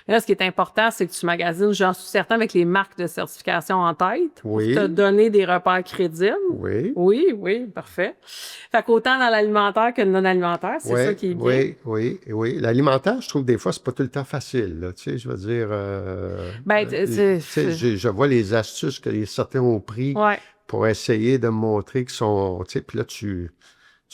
Mais là, ce qui est important, c'est que tu magasines, j'en suis certain, avec les marques de certification en tête. Oui. Pour te donner des repères crédibles. Oui. Oui, parfait. Fait qu'autant dans l'alimentaire que le non-alimentaire, c'est ça qui est bien. Oui. L'alimentaire, je trouve des fois, c'est pas tout le temps facile, là. Tu sais, je veux dire, Ben, tu sais, je vois les astuces que certains ont pris Ouais. pour essayer de me montrer qu'ils sont, tu sais, puis là, tu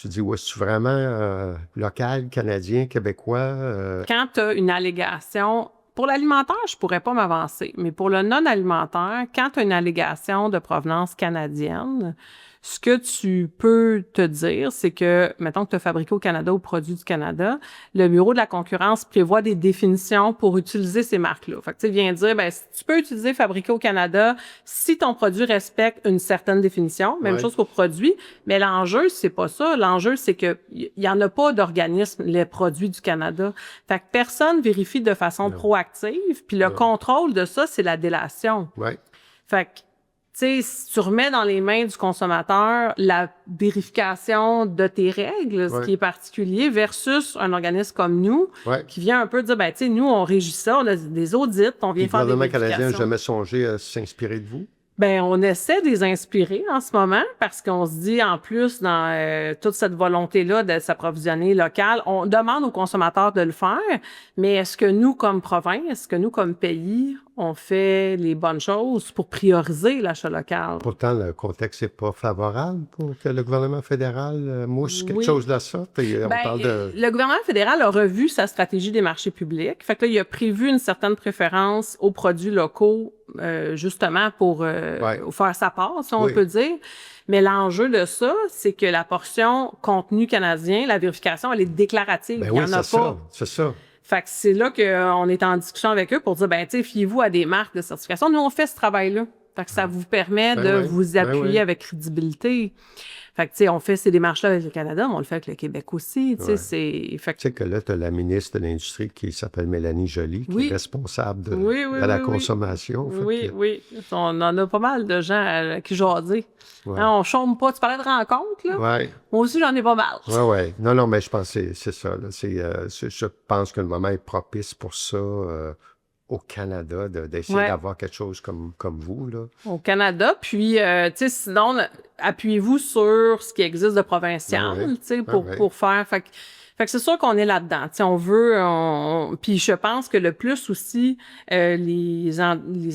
dis, ouais, c'est vraiment local, canadien, québécois. Quand tu as une allégation, pour l'alimentaire, je pourrais pas m'avancer, mais pour le non-alimentaire, quand tu as une allégation de provenance canadienne, ce que tu peux te dire, c'est que, mettons que tu as fabriqué au Canada ou produit du Canada, le Bureau de la concurrence prévoit des définitions pour utiliser ces marques-là. Fait que tu viens dire, ben, tu peux utiliser fabriqué au Canada si ton produit respecte une certaine définition. Même Ouais. chose pour produit. Mais l'enjeu, c'est pas ça. L'enjeu, c'est que il y en a pas d'organisme, les produits du Canada. Fait que personne vérifie de façon proactive. Puis le contrôle de ça, c'est la délation. Ouais. Fait que, tu sais, si tu remets dans les mains du consommateur la vérification de tes règles, ce Ouais. qui est particulier, versus un organisme comme nous, Ouais. qui vient un peu dire, ben, tu sais, nous, on régit ça, on a des audits, on Puis vient le faire des gouvernement canadien n'a vérifications. jamais songé à s'inspirer de vous? Ben, on essaie de les inspirer en ce moment parce qu'on se dit, en plus, dans toute cette volonté-là de s'approvisionner local, on demande aux consommateurs de le faire, mais est-ce que nous, comme province, est-ce que nous, comme pays, on fait les bonnes choses pour prioriser l'achat local? Pourtant, le contexte n'est pas favorable pour que le gouvernement fédéral mouche quelque Oui. chose de ça. Puis on Ben, parle de... le gouvernement fédéral a revu sa stratégie des marchés publics. Fait que là, il a prévu une certaine préférence aux produits locaux, justement pour faire sa part, si on Oui. peut dire. Mais l'enjeu de ça, c'est que la portion contenu canadien, la vérification, elle est déclarative. Ben Il n'y oui, en a c'est pas. ça. C'est ça. Fait que c'est là qu'on est en discussion avec eux pour dire, ben, tu sais, fiez-vous à des marques de certification. Nous, on fait ce travail-là. Fait que ça vous permet Ben de oui, vous ben appuyer oui. avec crédibilité. Fait que, tu sais, on fait ces démarches-là avec le Canada, mais on le fait avec le Québec aussi, tu sais, Ouais. c'est... Fait que, Tu sais que là, tu as la ministre de l'Industrie qui s'appelle Mélanie Joly, qui Oui. est responsable de, Oui, de la oui. consommation. Fait Oui, que- oui. On en a pas mal de gens qui jasaient. Ouais. Hein, on chôme pas. Tu parlais de rencontres, là? Ouais. Moi aussi, j'en ai pas mal. Ouais. Non, mais je pense que c'est ça. Là. Je pense que le moment est propice pour ça au Canada, d'essayer Ouais. d'avoir quelque chose comme vous. Là. Au Canada. Puis, tu sais, sinon, appuyez-vous sur ce qui existe de provincial, Ah ouais. tu sais, Ah ouais. pour faire... Fait que c'est sûr qu'on est là-dedans. Tu sais, on veut... Puis je pense que le plus aussi, les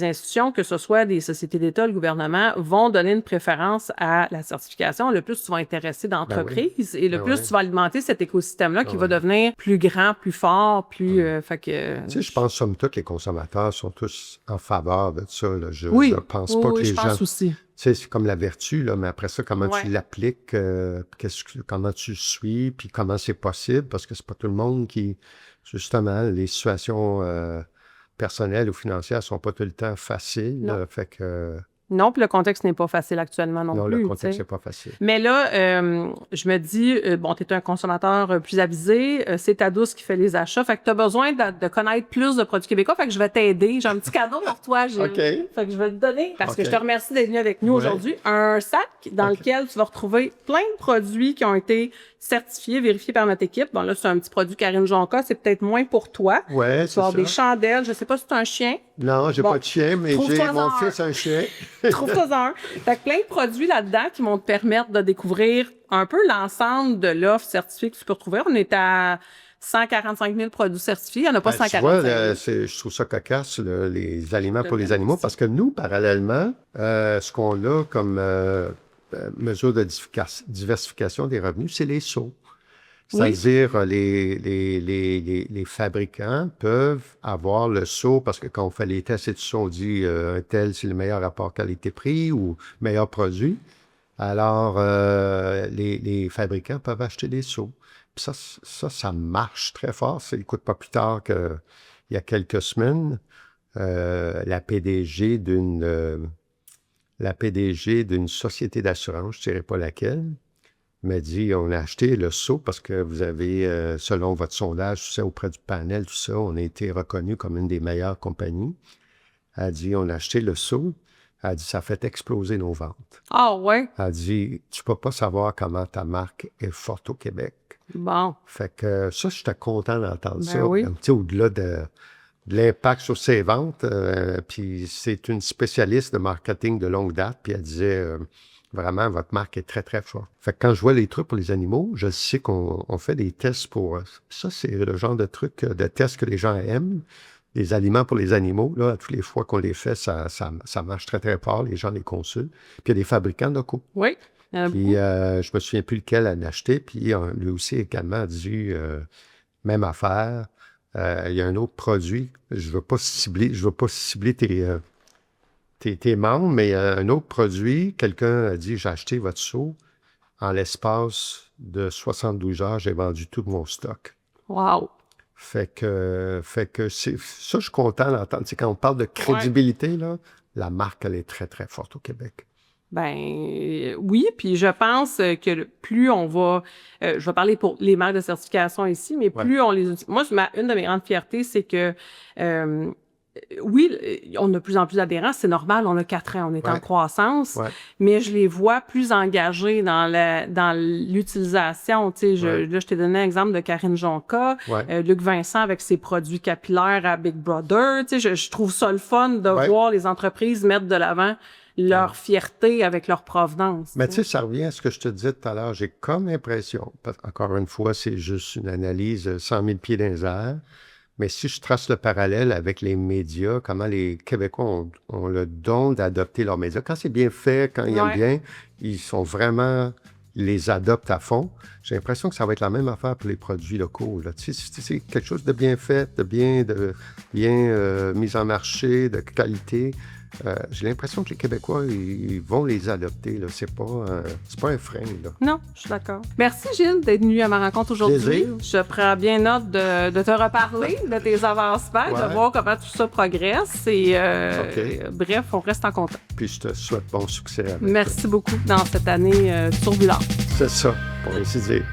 institutions, que ce soit des sociétés d'État, le gouvernement, vont donner une préférence à la certification. Le plus tu vas intéresser d'entreprises et le Ben plus ouais. tu vas alimenter cet écosystème-là qui Ah va ouais. devenir plus grand, plus fort, plus... fait que... Tu sais, je pense somme toute, les consommateurs sont tous en faveur de ça. Là. Je Oui, pense oui, pas que oui, les je gens... pense aussi. Tu sais, c'est comme la vertu, là, mais après ça, comment Ouais. tu l'appliques, comment tu suis, puis comment c'est possible, parce que c'est pas tout le monde qui... Justement, les situations personnelles ou financières sont pas tout le temps faciles. Non. Fait que... Non, puis le contexte n'est pas facile actuellement non, non, plus. le tu contexte sais. n'est pas facile. Mais là, je me dis, bon, tu es un consommateur plus avisé, c'est ta douce qui fait les achats, fait que tu as besoin de connaître plus de produits québécois, fait que je vais t'aider. J'ai un petit cadeau pour toi, Gilles. OK. Fait que je vais te donner, parce que OK. je te remercie d'être venu avec nous Ouais. aujourd'hui, un sac dans OK. lequel tu vas retrouver plein de produits qui ont été certifiés, vérifiés par notre équipe. Bon, là, c'est un petit produit Karine Jonca, c'est peut-être moins pour toi. Ouais, Tu c'est vas avoir ça. des chandelles, je sais pas si c'est un chien. Non, j'ai Bon, pas de chien, mais j'ai trouve-toi mon un. fils a un chien. Trouve-toi un. Fait que plein de produits là-dedans qui vont te permettre de découvrir un peu l'ensemble de l'offre certifiée que tu peux retrouver. On est à 145 000 produits certifiés. Il n'y en a pas Ben, tu 145 vois, 000. je trouve ça cocasse, là, les aliments De pour les même animaux, aussi. parce que nous, parallèlement, ce qu'on a comme mesure de diversification des revenus, c'est les seaux. Oui. C'est-à-dire, les fabricants peuvent avoir le seau, parce que quand on fait les tests et tout ça, on dit un tel, c'est le meilleur rapport qualité-prix ou meilleur produit. Alors, les fabricants peuvent acheter des seaux. Puis ça marche très fort. Ça n'écoute pas plus tard qu'il y a quelques semaines, la PDG d'une société d'assurance, je ne dirais pas laquelle, m'a dit, on a acheté le seau parce que vous avez, selon votre sondage, tout ça, auprès du panel, tout ça, on a été reconnu comme une des meilleures compagnies. Elle a dit, on a acheté le seau. Elle a dit, ça a fait exploser nos ventes. Ah ouais? Elle a dit, tu peux pas savoir comment ta marque est forte au Québec. Bon. Fait que ça, j'étais content d'entendre ça. Oui. Tu sais, au-delà de l'impact sur ses ventes, puis c'est une spécialiste de marketing de longue date, puis elle disait, vraiment, votre marque est très, très forte. Fait que quand je vois les trucs pour les animaux, je sais qu'on fait des tests pour... Ça, c'est le genre de truc, de tests que les gens aiment. Les aliments pour les animaux, là, toutes les fois qu'on les fait, ça marche très, très fort. Les gens les consultent. Puis il y a des fabricants locaux. Oui. Il y en a Puis beaucoup. je me souviens plus lequel elle a acheté. Puis lui aussi également a dit même affaire. Il y a un autre produit. Je veux pas cibler tes membres, mais un autre produit, quelqu'un a dit, j'ai acheté votre seau. En l'espace de 72 heures, j'ai vendu tout mon stock. Wow. Fait que c'est ça, je suis content d'entendre. Tu sais, quand on parle de crédibilité, là, la marque, elle est très, très forte au Québec. Ben oui, puis je pense que plus on va, je vais parler pour les marques de certification ici, mais plus on les utilise. Moi, une de mes grandes fiertés, c'est que oui, on a de plus en plus d'adhérents, c'est normal, on a 4 ans, on est en croissance, mais je les vois plus engagés dans l'utilisation. Tu sais, là, je t'ai donné un exemple de Karine Jonca, Luc Vincent avec ses produits capillaires à Big Brother. Tu sais, je trouve ça le fun de voir les entreprises mettre de l'avant leur fierté avec leur provenance. Mais tu sais, ça revient à ce que je te disais tout à l'heure. J'ai comme l'impression, encore une fois, c'est juste une analyse 100 000 pieds dans les airs, mais si je trace le parallèle avec les médias, comment les Québécois ont le don d'adopter leurs médias. Quand c'est bien fait, quand ils aiment bien, ils les adoptent à fond. J'ai l'impression que ça va être la même affaire pour les produits locaux. Là. Tu sais, c'est quelque chose de bien fait, de bien mis en marché, de qualité. J'ai l'impression que les Québécois, ils vont les adopter. Là. C'est pas un frein. Là. Non, je suis d'accord. Merci, Gilles, d'être venu à ma rencontre aujourd'hui. Plaisir. Je prends bien note de te reparler de tes avancements, de voir comment tout ça progresse. Et bref, on reste en contact. Puis je te souhaite bon succès. Merci beaucoup dans cette année turbulente. C'est ça, pour ainsi dire.